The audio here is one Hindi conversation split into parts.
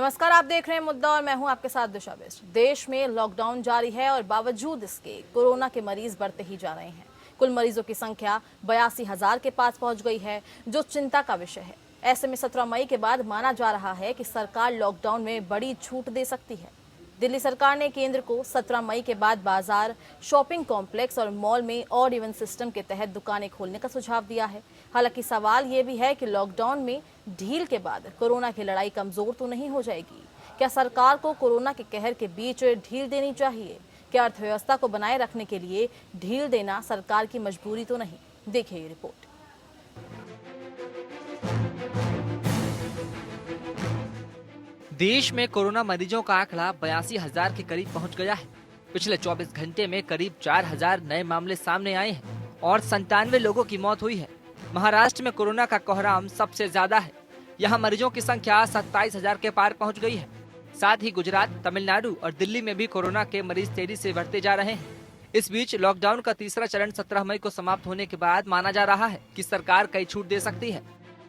नमस्कार, आप देख रहे हैं मुद्दा और मैं हूं आपके साथ दिशा बेस्ट। देश में लॉकडाउन जारी है और बावजूद इसके कोरोना के मरीज बढ़ते ही जा रहे हैं। कुल मरीजों की संख्या 82,000 के पास पहुंच गई है, जो चिंता का विषय है। ऐसे में 17 मई के बाद माना जा रहा है कि सरकार लॉकडाउन में बड़ी छूट दे सकती है। दिल्ली सरकार ने केंद्र को 17 मई के बाद बाजार, शॉपिंग कॉम्प्लेक्स और मॉल में ऑड इवन सिस्टम के तहत दुकानें खोलने का सुझाव दिया है। हालांकि सवाल ये भी है कि लॉकडाउन में ढील के बाद कोरोना की लड़ाई कमजोर तो नहीं हो जाएगी। क्या सरकार को कोरोना के कहर के बीच ढील देनी चाहिए? क्या अर्थव्यवस्था को बनाए रखने के लिए ढील देना सरकार की मजबूरी तो नहीं? देखिए ये रिपोर्ट। देश में कोरोना मरीजों का आंकड़ा 82,000 के करीब पहुंच गया है। पिछले 24 घंटे में करीब 4,000 नए मामले सामने आए हैं और 97 लोगों की मौत हुई है। महाराष्ट्र में कोरोना का कोहराम सबसे ज्यादा है। यहां मरीजों की संख्या 27,000 के पार पहुंच गई है। साथ ही गुजरात, तमिलनाडु और दिल्ली में भी कोरोना के मरीज तेजी से बढ़ते जा रहे हैं। इस बीच लॉकडाउन का तीसरा चरण 17 मई को समाप्त होने के बाद माना जा रहा है कि सरकार कई छूट दे सकती है।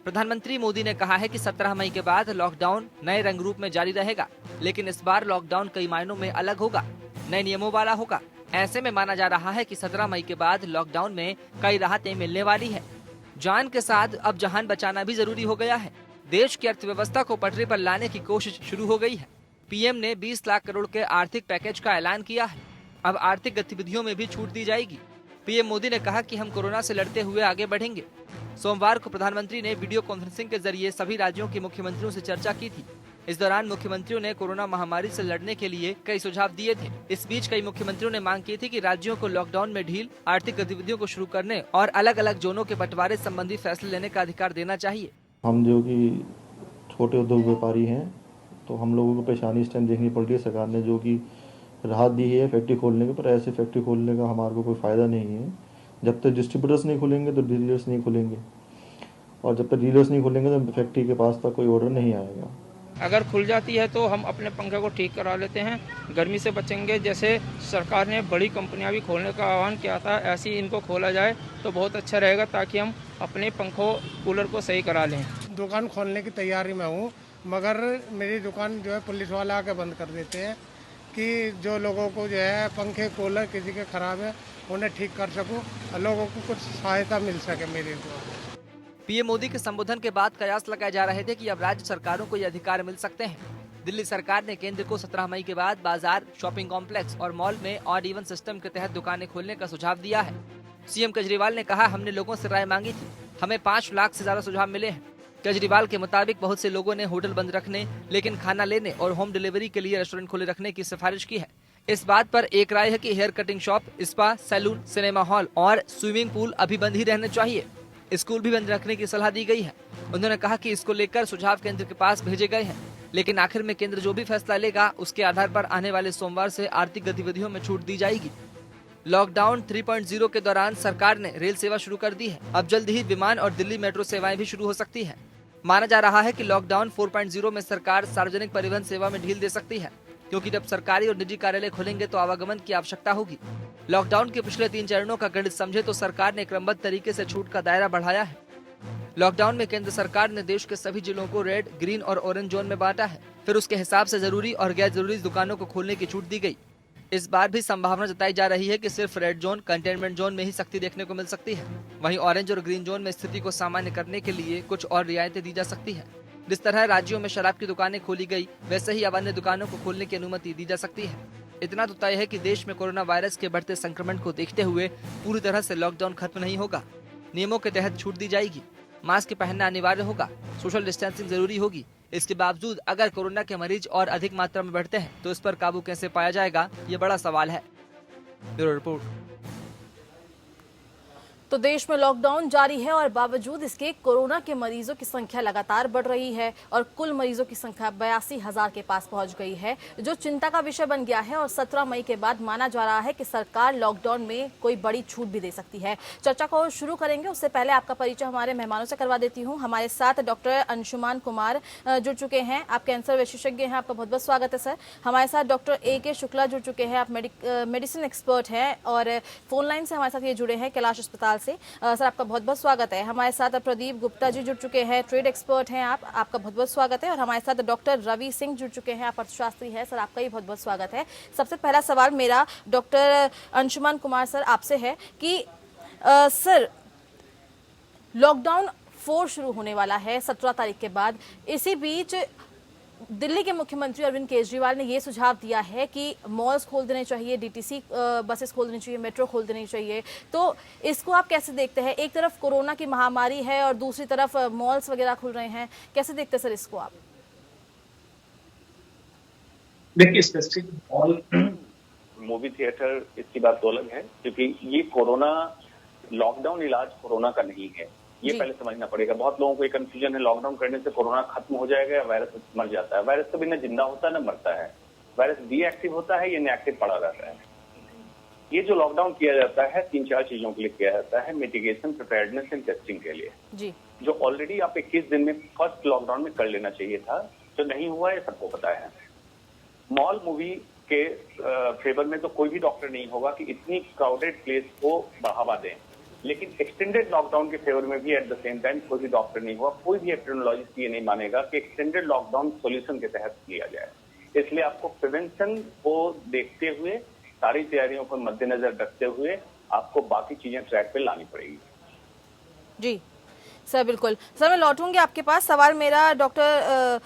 प्रधानमंत्री मोदी ने कहा है कि 17 मई के बाद लॉकडाउन नए रंग रूप में जारी रहेगा, लेकिन इस बार लॉकडाउन कई मायनों में अलग होगा, नए नियमों वाला होगा। ऐसे में माना जा रहा है कि 17 मई के बाद लॉकडाउन में कई राहतें मिलने वाली है। जान के साथ अब जहान बचाना भी जरूरी हो गया है। देश की अर्थव्यवस्था को पटरी पर लाने की कोशिश शुरू हो गई है। पीएम ने 20 लाख करोड़ के आर्थिक पैकेज का ऐलान किया है। अब आर्थिक गतिविधियों में भी छूट दी जाएगी। पीएम मोदी ने कहा कि हम कोरोना से लड़ते हुए आगे बढ़ेंगे। सोमवार को प्रधानमंत्री ने वीडियो कॉन्फ्रेंसिंग के जरिए सभी राज्यों के मुख्यमंत्रियों से चर्चा की थी। इस दौरान मुख्यमंत्रियों ने कोरोना महामारी से लड़ने के लिए कई सुझाव दिए थे। इस बीच कई मुख्यमंत्रियों ने मांग की थी कि राज्यों को लॉकडाउन में ढील, आर्थिक गतिविधियों को शुरू करने और अलग अलग जोनों के बंटवारे संबंधी फैसले लेने का अधिकार देना चाहिए। हम जो कि छोटे उद्योग व्यापारी हैं, तो हम लोगों को परेशानी इस टाइम देखनी पड़ रही है। सरकार ने जो कि राहत दी है फैक्ट्री खोलने के, पर ऐसे फैक्ट्री खोलने का हमारे को कोई फ़ायदा नहीं है। जब तक डिस्ट्रीब्यूटर्स नहीं खुलेंगे तो डीलर्स नहीं खुलेंगे, और जब तक डीलर्स नहीं खुलेंगे तो फैक्ट्री के पास तक कोई ऑर्डर नहीं आएगा। अगर खुल जाती है तो हम अपने पंखे को ठीक करा लेते हैं, गर्मी से बचेंगे। जैसे सरकार ने बड़ी कंपनियां भी खोलने का आह्वान किया था, ऐसे ही इनको खोला जाए तो बहुत अच्छा रहेगा, ताकि हम अपने पंखों कूलर को सही करा लें। दुकान खोलने की तैयारी में हूँ, मगर मेरी दुकान जो है पुलिस वाले आके बंद कर देते हैं कि जो लोगों को जो है पंखे कूलर किसी के खराब है उन्हें ठीक कर सकूं और लोगों को कुछ सहायता मिल सके मेरे को। पीएम मोदी के संबोधन के बाद कयास लगाए जा रहे थे कि अब राज्य सरकारों को ये अधिकार मिल सकते हैं। दिल्ली सरकार ने केंद्र को 17 मई के बाद बाजार, शॉपिंग कॉम्प्लेक्स और मॉल में ऑड इवन सिस्टम के तहत दुकानें खोलने का सुझाव दिया है। सीएम केजरीवाल ने कहा, हमने लोगों से राय मांगी थी, हमें 5 लाख से ज्यादा सुझाव मिले हैं। केजरीवाल के मुताबिक बहुत से लोगों ने होटल बंद रखने, लेकिन खाना लेने और होम डिलीवरी के लिए रेस्टोरेंट खुले रखने की सिफारिश की है। इस बात पर एक राय है कि hair cutting shop, spa, salon, cinema hall और स्विमिंग पूल अभी बंद ही रहने चाहिए। स्कूल भी बंद रखने की सलाह दी गई है। उन्होंने कहा कि इसको लेकर सुझाव केंद्र के पास भेजे गए हैं, लेकिन आखिर में केंद्र जो भी फैसला लेगा उसके आधार पर आने वाले सोमवार से आर्थिक गतिविधियों में छूट दी जाएगी। लॉकडाउन 3.0 के दौरान सरकार ने रेल सेवा शुरू कर दी है। अब जल्द ही विमान और दिल्ली मेट्रो सेवाएं भी शुरू हो सकती है। माना जा रहा है कि लॉकडाउन 4.0 में सरकार सार्वजनिक परिवहन सेवा में ढील दे सकती है, क्योंकि जब सरकारी और निजी कार्यालय खुलेंगे तो आवागमन की आवश्यकता होगी। लॉकडाउन के पिछले 3 चरणों का गणित समझे तो सरकार ने क्रमबद्ध तरीके से छूट का दायरा बढ़ाया है। लॉकडाउन में केंद्र सरकार ने देश के सभी जिलों को रेड, ग्रीन और ऑरेंज जोन में बांटा है। फिर उसके हिसाब से जरूरी और गैर जरूरी दुकानों को खोलने की छूट दी गई। इस बार भी संभावना जताई जा रही है कि सिर्फ रेड जोन, कंटेनमेंट जोन में ही सख्ती देखने को मिल सकती है। वहीं ऑरेंज और ग्रीन जोन में स्थिति को सामान्य करने के लिए कुछ और रियायतें दी जा सकती है। जिस तरह राज्यों में शराब की दुकानें खोली गई, वैसे ही अब अन्य दुकानों को खोलने की अनुमति दी जा सकती है। इतना तो तय है कि देश में कोरोना वायरस के बढ़ते संक्रमण को देखते हुए पूरी तरह से लॉकडाउन खत्म नहीं होगा। नियमों के तहत छूट दी जाएगी, मास्क पहनना अनिवार्य होगा, सोशल डिस्टेंसिंग जरूरी होगी। इसके बावजूद अगर कोरोना के मरीज और अधिक मात्रा में बढ़ते हैं तो इस पर काबू कैसे पाया जाएगा, ये बड़ा सवाल है। Bureau report. तो देश में लॉकडाउन जारी है और बावजूद इसके कोरोना के मरीजों की संख्या लगातार बढ़ रही है और कुल मरीजों की संख्या 82,000 के पास पहुंच गई है, जो चिंता का विषय बन गया है। और 17 मई के बाद माना जा रहा है कि सरकार लॉकडाउन में कोई बड़ी छूट भी दे सकती है। चर्चा को शुरू करेंगे, उससे पहले आपका परिचय हमारे मेहमानों से करवा देती हूँ। हमारे साथ डॉक्टर अंशुमान कुमार जुड़ चुके हैं, आप कैंसर विशेषज्ञ हैं, आपका बहुत बहुत स्वागत है सर। हमारे साथ डॉक्टर AK शुक्ला जुड़ चुके हैं, आप मेडिसिन एक्सपर्ट हैं। और फोन लाइन से हमारे साथ ये जुड़े हैं कैलाश अस्पताल अस्पताल से। सर, आपका बहुत बहुत स्वागत है। हमारे साथ प्रदीप गुप्ता जी जुड़ चुके हैं, ट्रेड एक्सपर्ट हैं आप, आपका बहुत बहुत स्वागत है। और हमारे साथ डॉक्टर रवि सिंह जुड़ चुके हैं, आप अर्थशास्त्री हैं। सर, आपका भी बहुत बहुत स्वागत है। सबसे पहला सवाल मेरा डॉक्टर अंशुमान कुमार सर आपसे है कि सर, लॉकडाउन 4 शुरू होने वाला है 17 तारीख के बाद। इसी बीच दिल्ली के मुख्यमंत्री अरविंद केजरीवाल ने ये सुझाव दिया है कि मॉल्स खोल देने चाहिए, डीटीसी बसेस खोल देनी चाहिए, मेट्रो खोल देनी चाहिए। तो इसको आप कैसे देखते हैं? एक तरफ कोरोना की महामारी है और दूसरी तरफ मॉल्स वगैरह खुल रहे हैं, कैसे देखते हैं सर इसको आप? देखिए, स्पेसिफिक मॉल, मूवी थिएटर, इसकी बात तो अलग है, क्योंकि ये कोरोना लॉकडाउन इलाज कोरोना का नहीं है, ये पहले समझना पड़ेगा। बहुत लोगों को ये कंफ्यूजन है, लॉकडाउन करने से कोरोना खत्म हो जाएगा या वायरस मर जाता है। वायरस कभी ना जिंदा होता है ना मरता है, वायरस डीएक्टिव होता है, ये इनएक्टिव पड़ा रहता है। ये जो लॉकडाउन किया जाता है 3-4 चीजों के लिए किया जाता है, मिटिगेशन, प्रिपेयर्डनेस एंड टेस्टिंग के लिए जी, जो ऑलरेडी आप 21 दिन में फर्स्ट लॉकडाउन में कर लेना चाहिए था, जो नहीं हुआ है सबको पता है। मॉल मूवी के फेवर में तो कोई भी डॉक्टर नहीं होगा कि इतनी क्राउडेड प्लेस को बढ़ावा दें, लेकिन एक्सटेंडेड लॉकडाउन के फेवर में भी एट द सेम टाइम कोई भी डॉक्टर नहीं हुआ, कोई भी एपिडेमियोलॉजिस्ट ये नहीं मानेगा कि एक्सटेंडेड लॉकडाउन सॉल्यूशन के तहत लिया जाए। इसलिए आपको प्रिवेंशन को देखते हुए, सारी तैयारियों को मद्देनजर रखते हुए आपको बाकी चीजें ट्रैक पे लानी पड़ेगी। जी सर, बिल्कुल। सर, मैं लौटूंगी आपके पास। सवाल मेरा डॉक्टर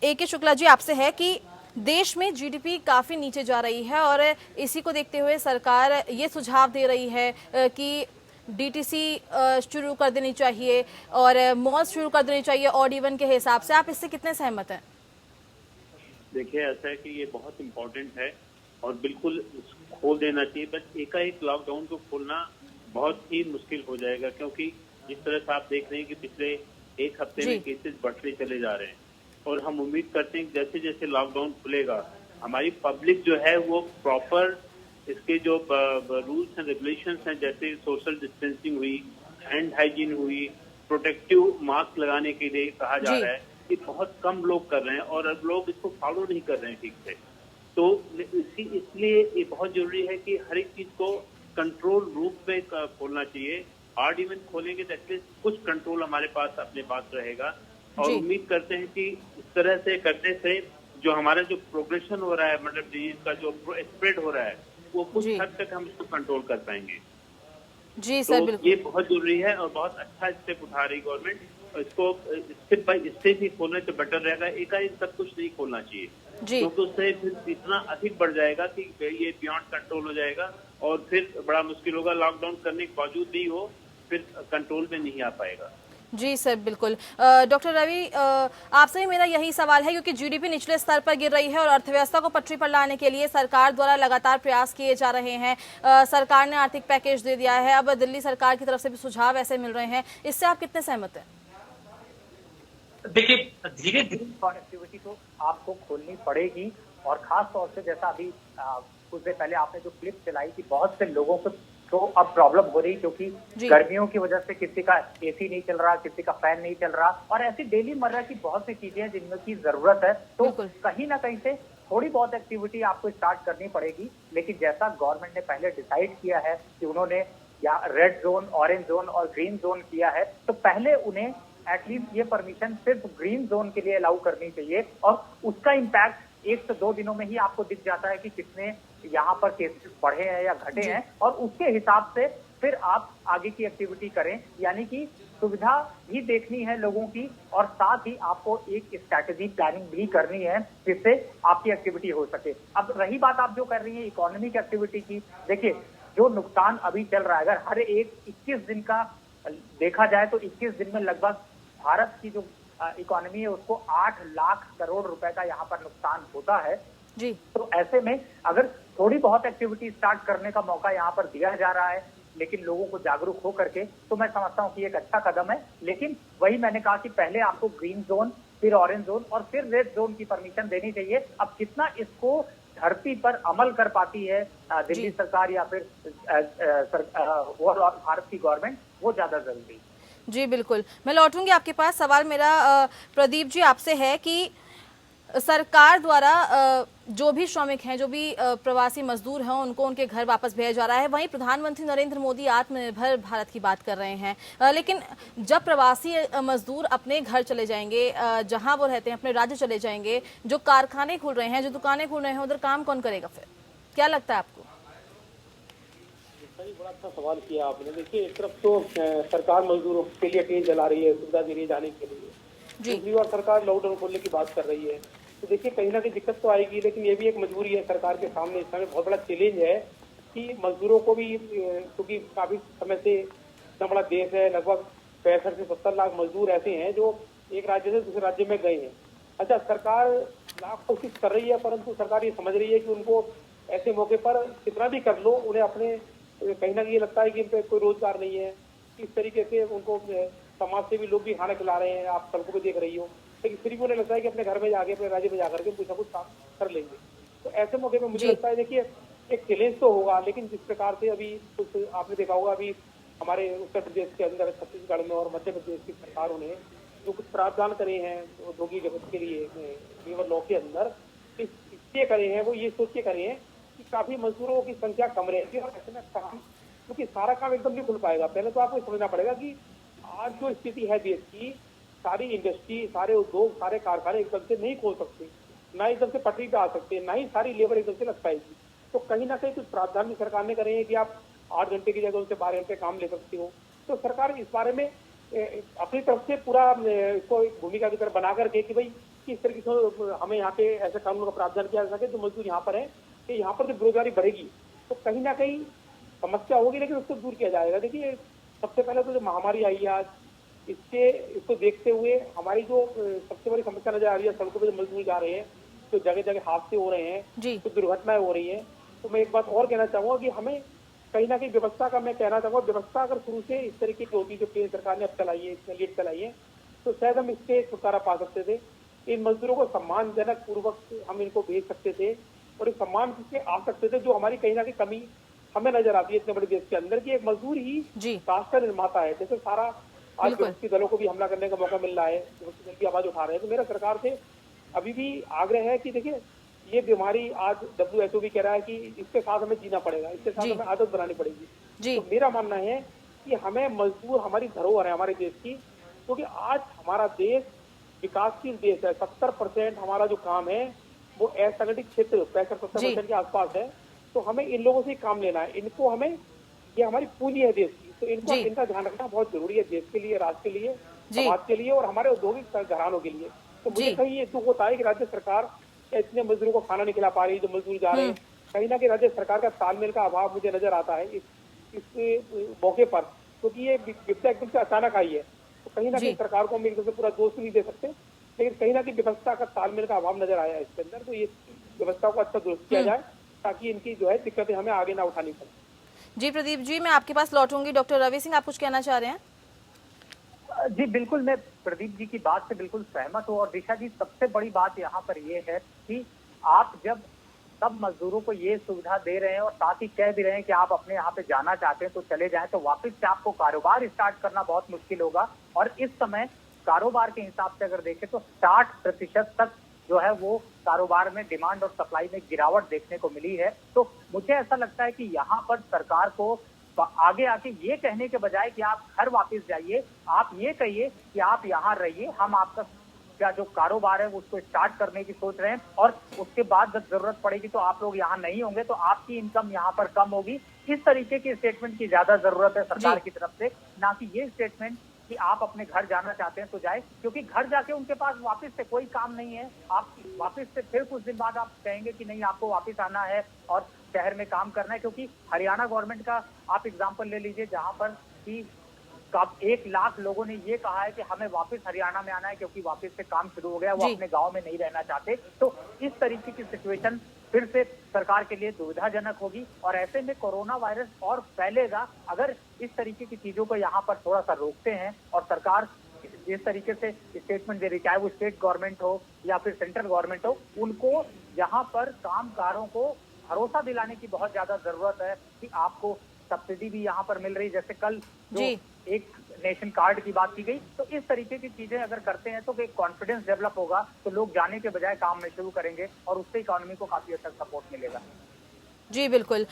A.K. शुक्ला जी आपसे है कि देश में जीडीपी काफ़ी नीचे जा रही है और इसी को देखते हुए सरकार ये सुझाव दे रही है कि डीटीसी शुरू कर देनी चाहिए और मॉल्स शुरू कर देनी चाहिए ऑड इवन के हिसाब से। आप इससे कितने सहमत हैं? देखिए, ऐसा है कि ये बहुत इम्पोर्टेंट है और बिल्कुल खोल देना चाहिए, बस एकाएक लॉकडाउन को खोलना बहुत ही मुश्किल हो जाएगा, क्योंकि जिस तरह से आप देख रहे हैं कि पिछले एक हफ्ते में केसेस बढ़ते चले जा रहे हैं और हम उम्मीद करते हैं कि जैसे जैसे लॉकडाउन खुलेगा हमारी पब्लिक जो है वो प्रॉपर इसके जो रूल्स एंड रेगुलेशंस हैं, जैसे सोशल डिस्टेंसिंग हुई, हैंड हाइजीन हुई, प्रोटेक्टिव मास्क लगाने के लिए कहा जा रहा है, कि बहुत कम लोग कर रहे हैं और अब लोग इसको फॉलो नहीं कर रहे हैं ठीक से। तो इसलिए ये बहुत जरूरी है कि हर एक चीज को कंट्रोल रूप में खोलना चाहिए। ऑड इवन खोलेंगे तो एटलीस्ट कुछ कंट्रोल हमारे पास अपने पास रहेगा और उम्मीद करते हैं कि इस तरह से करने से जो हमारा जो प्रोग्रेशन हो रहा है, मतलब डिजीज का जो स्प्रेड हो रहा है, वो कुछ हद तक हम इसको कंट्रोल कर पाएंगे। जी सर, बिल्कुल। ये बहुत जरूरी है और बहुत अच्छा स्टेप उठा रही गवर्नमेंट। इसको स्टेप बाय स्टेप ही खोलने से बेटर रहेगा, एकाएक सब कुछ नहीं खोलना चाहिए, क्योंकि उससे फिर इतना अधिक बढ़ जाएगा कि ये बियॉन्ड कंट्रोल हो जाएगा और फिर बड़ा मुश्किल होगा। लॉकडाउन करने के बावजूद भी हो फिर कंट्रोल में नहीं आ पाएगा। जी सर, बिल्कुल। डॉक्टर रवि, आपसे भी मेरा यही सवाल है, क्योंकि जीडीपी निचले स्तर पर गिर रही है और अर्थव्यवस्था को पटरी पर लाने के लिए सरकार द्वारा लगातार प्रयास किए जा रहे हैं। सरकार ने आर्थिक पैकेज दे दिया है, अब दिल्ली सरकार की तरफ से भी सुझाव ऐसे मिल रहे हैं, इससे आप कितने सहमत हैं? देखिए, धीरे धीरे कनेक्टिविटी तो आपको खोलनी पड़ेगी और खास तौर से जैसा अभी कुछ देर पहले आपने जो क्लिप चलाई थी, बहुत से लोगों को तो अब प्रॉब्लम हो रही, क्योंकि गर्मियों की वजह से किसी का एसी नहीं चल रहा, किसी का फैन नहीं चल रहा और ऐसी डेली मर्रा की बहुत सी चीजें हैं जिनमें की जरूरत है। तो कहीं ना कहीं से थोड़ी बहुत एक्टिविटी आपको स्टार्ट करनी पड़ेगी, लेकिन जैसा गवर्नमेंट ने पहले डिसाइड किया है कि उन्होंने या रेड जोन, ऑरेंज जोन और ग्रीन जोन किया है, तो पहले उन्हें एटलीस्ट ये परमिशन सिर्फ ग्रीन जोन के लिए अलाउ करनी चाहिए और उसका इम्पैक्ट 1 से 2 दिनों में ही आपको दिख जाता है कि कितने यहाँ पर केसेस बढ़े हैं या घटे हैं और उसके हिसाब से फिर आप आगे की एक्टिविटी करें। यानी कि सुविधा भी देखनी है लोगों की और साथ ही आपको एक स्ट्रैटेजी प्लानिंग भी करनी है जिससे आपकी एक्टिविटी हो सके। अब रही बात आप जो कर रही है इकोनॉमिक एक्टिविटी की, देखिए जो नुकसान अभी चल रहा है, अगर हर एक 21 दिन का देखा जाए तो 21 दिन में लगभग भारत की जो इकोनॉमी है उसको 8 लाख करोड़ रुपए का यहाँ पर नुकसान होता है जी। तो ऐसे में अगर थोड़ी बहुत एक्टिविटी स्टार्ट करने का मौका यहाँ पर दिया जा रहा है, लेकिन लोगों को जागरूक हो करके, तो मैं समझता हूँ कि एक अच्छा कदम है। लेकिन वही मैंने कहा कि पहले आपको ग्रीन जोन, फिर ऑरेंज जोन और फिर रेड जोन की परमिशन देनी चाहिए। अब कितना इसको धरती पर अमल कर पाती है दिल्ली सरकार या फिर भारत की गवर्नमेंट, वो ज्यादा जरूरी। जी बिल्कुल, मैं लौटूंगी आपके पास। सवाल मेरा प्रदीप जी आपसे है कि सरकार द्वारा जो भी श्रमिक हैं, जो भी प्रवासी मजदूर हैं, उनको उनके घर वापस भेजा जा रहा है। वहीं प्रधानमंत्री नरेंद्र मोदी आत्मनिर्भर भारत की बात कर रहे हैं, लेकिन जब प्रवासी मजदूर अपने घर चले जाएंगे, जहां वो रहते हैं, अपने राज्य चले जाएंगे, जो कारखाने खुल रहे हैं, जो दुकानें खुल रहे हैं, उधर काम कौन करेगा? फिर क्या लगता है आपको? बड़ा अच्छा सवाल किया आपने। देखिए, एक तरफ तो सरकार मजदूरों के लिए ट्रेन चला रही है, सुविधा दे रही है जाने के लिए, दूसरी ओर सरकार लॉकडाउन खोलने की बात कर रही है। तो देखिए, कहीं ना कहीं दिक्कत तो आएगी, लेकिन ये भी एक मजबूरी है सरकार के सामने। इस समय बहुत बड़ा चैलेंज है कि मजदूरों को भी, क्योंकि काफी समय से इतना बड़ा देश है, लगभग 65 से 70 लाख मजदूर ऐसे हैं जो एक राज्य से दूसरे राज्य में गए हैं। अच्छा, सरकार लाख कोशिश कर रही है, परंतु सरकार ये समझ रही है कि उनको ऐसे मौके पर कितना भी कर लो, उन्हें अपने कहीं ना कहीं लगता है कि इन पे कोई रोजगार नहीं है। इस तरीके से उनको समाज से भी लोग भी खाना खिला रहे हैं, आप सड़कों पे देख रही हो, लेकिन फिर भी उन्हें लगता है कि अपने घर में जाके, अपने राज्य में जाकर के कुछ ना कुछ काम कर लेंगे। तो ऐसे मौके पे मुझे लगता है, देखिए, एक चैलेंज तो होगा, लेकिन जिस प्रकार से अभी कुछ आपने देखा होगा, अभी हमारे उत्तर प्रदेश के अंदर, छत्तीसगढ़ में और मध्य प्रदेश की सरकारों ने जो कुछ प्रावधान करे हैं औद्योगिक जगत के लिए लेबर लॉ के अंदर, इसलिए करे हैं, वो ये सोच के करे हैं कि काफी मजदूरों की संख्या कम रहेगी और ऐसे में काम, क्योंकि सारा काम एकदम नहीं खुल पाएगा। पहले तो आपको समझना पड़ेगा कि आज जो स्थिति है देश की, सारी इंडस्ट्री, सारे उद्योग, सारे कारखाने एकदम से नहीं खोल सकते, ना एकदम से पटरी पे आ सकते, ना ही सारी लेबर एकदम से लग पाएगी। तो कहीं ना कहीं कुछ प्रावधान भी सरकार ने करे हैं कि आप 8 घंटे की जगह उनसे 12 घंटे काम ले सकते हो। तो सरकार इस बारे में अपनी तरफ से पूरा इसको एक भूमिका की तरह बना करके कि भाई किस तरीके से हमें यहाँ पे ऐसे कानून का प्रावधान किया जा सके जो मजदूर यहाँ पर है, कि यहाँ पर जो बेरोजगारी बढ़ेगी तो कहीं ना कहीं समस्या होगी, लेकिन उसको दूर किया जाएगा। देखिए, सबसे पहले तो जो महामारी आई है आज, इसको देखते हुए हमारी जो सबसे बड़ी समस्या नजर आ रही है, सड़कों पे जो मजदूर जा रहे हैं, तो जगह जगह हादसे हो रहे हैं, तो दुर्घटनाएं हो रही हैं। तो मैं एक बात और कहना चाहूंगा कि हमें कहीं ना कहीं व्यवस्था का, मैं कहना चाहूंगा, व्यवस्था अगर शुरू से इस तरीके की होती जो केंद्र सरकार ने अब चलाई है, इतने लेट चलाई है, तो शायद हम इससे छुटकारा पा सकते थे। इन मजदूरों को सम्मानजनक पूर्वक हम इनको भेज सकते थे और एक सम्मान से आ सकते थे, जो हमारी कहीं ना कहीं कमी हमें नजर आती है इतने बड़े देश के अंदर, कि एक मजदूर ही राष्ट्र निर्माता है। जैसे सारा आज विपक्षी दलों को भी हमला करने का मौका मिल रहा है, विपक्षी दल की आवाज उठा रहे हैं, तो मेरा सरकार से अभी भी आग्रह है कि देखिए, ये बीमारी आज WHO भी कह रहा है कि इसके साथ हमें जीना पड़ेगा, इसके साथ हमें आदत बनानी पड़ेगी। तो मेरा मानना है कि हमें मजदूर हमारी धरोहर है हमारे देश की, क्योंकि आज हमारा देश विकासशील देश है। 70% हमारा जो काम है वो असंगठित क्षेत्र 65-70% के आसपास है। तो हमें इन लोगों से काम लेना है, इनको हमें, ये हमारी पूंजी है देश की, तो इनको इनका ध्यान रखना बहुत जरूरी है, देश के लिए, राष्ट्र के लिए, समाज के लिए और हमारे औद्योगिक घरानों के लिए। तो मुझे कहीं ये दुख होता है कि राज्य सरकार इतने मजदूरों को खाना नहीं खिला पा रही, जो मजदूर जा रहे हैं। कहीं ना कहीं राज्य सरकार का तालमेल का अभाव मुझे नजर आता है इस मौके पर, क्योंकि ये विपदा एकदम से अचानक आई है। तो कहीं ना कहीं सरकार को हम एकदम से पूरा दोष नहीं दे सकते, लेकिन कहीं ना कहीं व्यवस्था का तालमेल का अभाव नजर आया है इसके अंदर। तो ये व्यवस्था को अच्छा दुरुस्त किया जाए ताकि इनकी जो है दिक्कतें हमें आगे ना उठानी पड़े। जी प्रदीप जी, मैं आपके पास लौटूंगी। डॉक्टर रवि सिंह, आप कुछ कहना चाह रहे हैं? जी बिल्कुल, मैं प्रदीप जी की बात से बिल्कुल सहमत हूँ। और दिशा जी, सबसे बड़ी बात यहाँ पर ये है कि आप जब सब मजदूरों को ये सुविधा दे रहे हैं और साथ ही कह भी रहे हैं कि आप अपने यहाँ पे जाना चाहते हैं तो चले जाएं, तो वापस से आपको कारोबार स्टार्ट करना बहुत मुश्किल होगा। और इस समय कारोबार के हिसाब से अगर देखें तो 60% तक जो है वो कारोबार में डिमांड और सप्लाई में गिरावट देखने को मिली है। तो मुझे ऐसा लगता है कि यहाँ पर सरकार को आगे आके ये कहने के बजाय कि आप घर वापस जाइए, आप ये कहिए कि आप यहाँ रहिए, हम आपका क्या जो कारोबार है उसको स्टार्ट करने की सोच रहे हैं, और उसके बाद जब जरूरत पड़ेगी तो आप लोग यहाँ नहीं होंगे तो आपकी इनकम यहाँ पर कम होगी। इस तरीके के स्टेटमेंट की ज्यादा जरूरत है सरकार की तरफ से, ना कि ये स्टेटमेंट कि आप अपने घर जाना चाहते हैं तो जाए, क्योंकि घर जाके उनके पास वापस से कोई काम नहीं है। आप वापस से फिर कुछ दिन बाद आप कहेंगे कि नहीं, आपको वापस आना है और शहर में काम करना है। क्योंकि हरियाणा गवर्नमेंट का आप एग्जाम्पल ले लीजिए, जहां पर कि 1 लाख लोगों ने ये कहा है कि हमें वापस हरियाणा में आना है क्योंकि वापस से काम शुरू हो गया, वो अपने गांव में नहीं रहना चाहते। तो इस तरीके की सिचुएशन फिर से सरकार के लिए दुविधाजनक होगी और ऐसे में कोरोना वायरस और फैलेगा। अगर इस तरीके की चीजों को यहाँ पर थोड़ा सा रोकते हैं और सरकार जिस तरीके से स्टेटमेंट दे रही, चाहे वो स्टेट गवर्नमेंट हो या फिर सेंट्रल गवर्नमेंट हो, उनको यहाँ पर कामगारों को भरोसा दिलाने की बहुत ज्यादा जरूरत है कि आपको सब्सिडी भी यहाँ पर मिल रही, जैसे कल जो जी। एक नेशन कार्ड की बात की गई। तो इस तरीके की चीजें अगर करते हैं तो एक कॉन्फिडेंस डेवलप होगा, तो लोग जाने के बजाय काम में शुरू करेंगे और उससे इकोनॉमी को काफी हद तक सपोर्ट मिलेगा। जी बिल्कुल।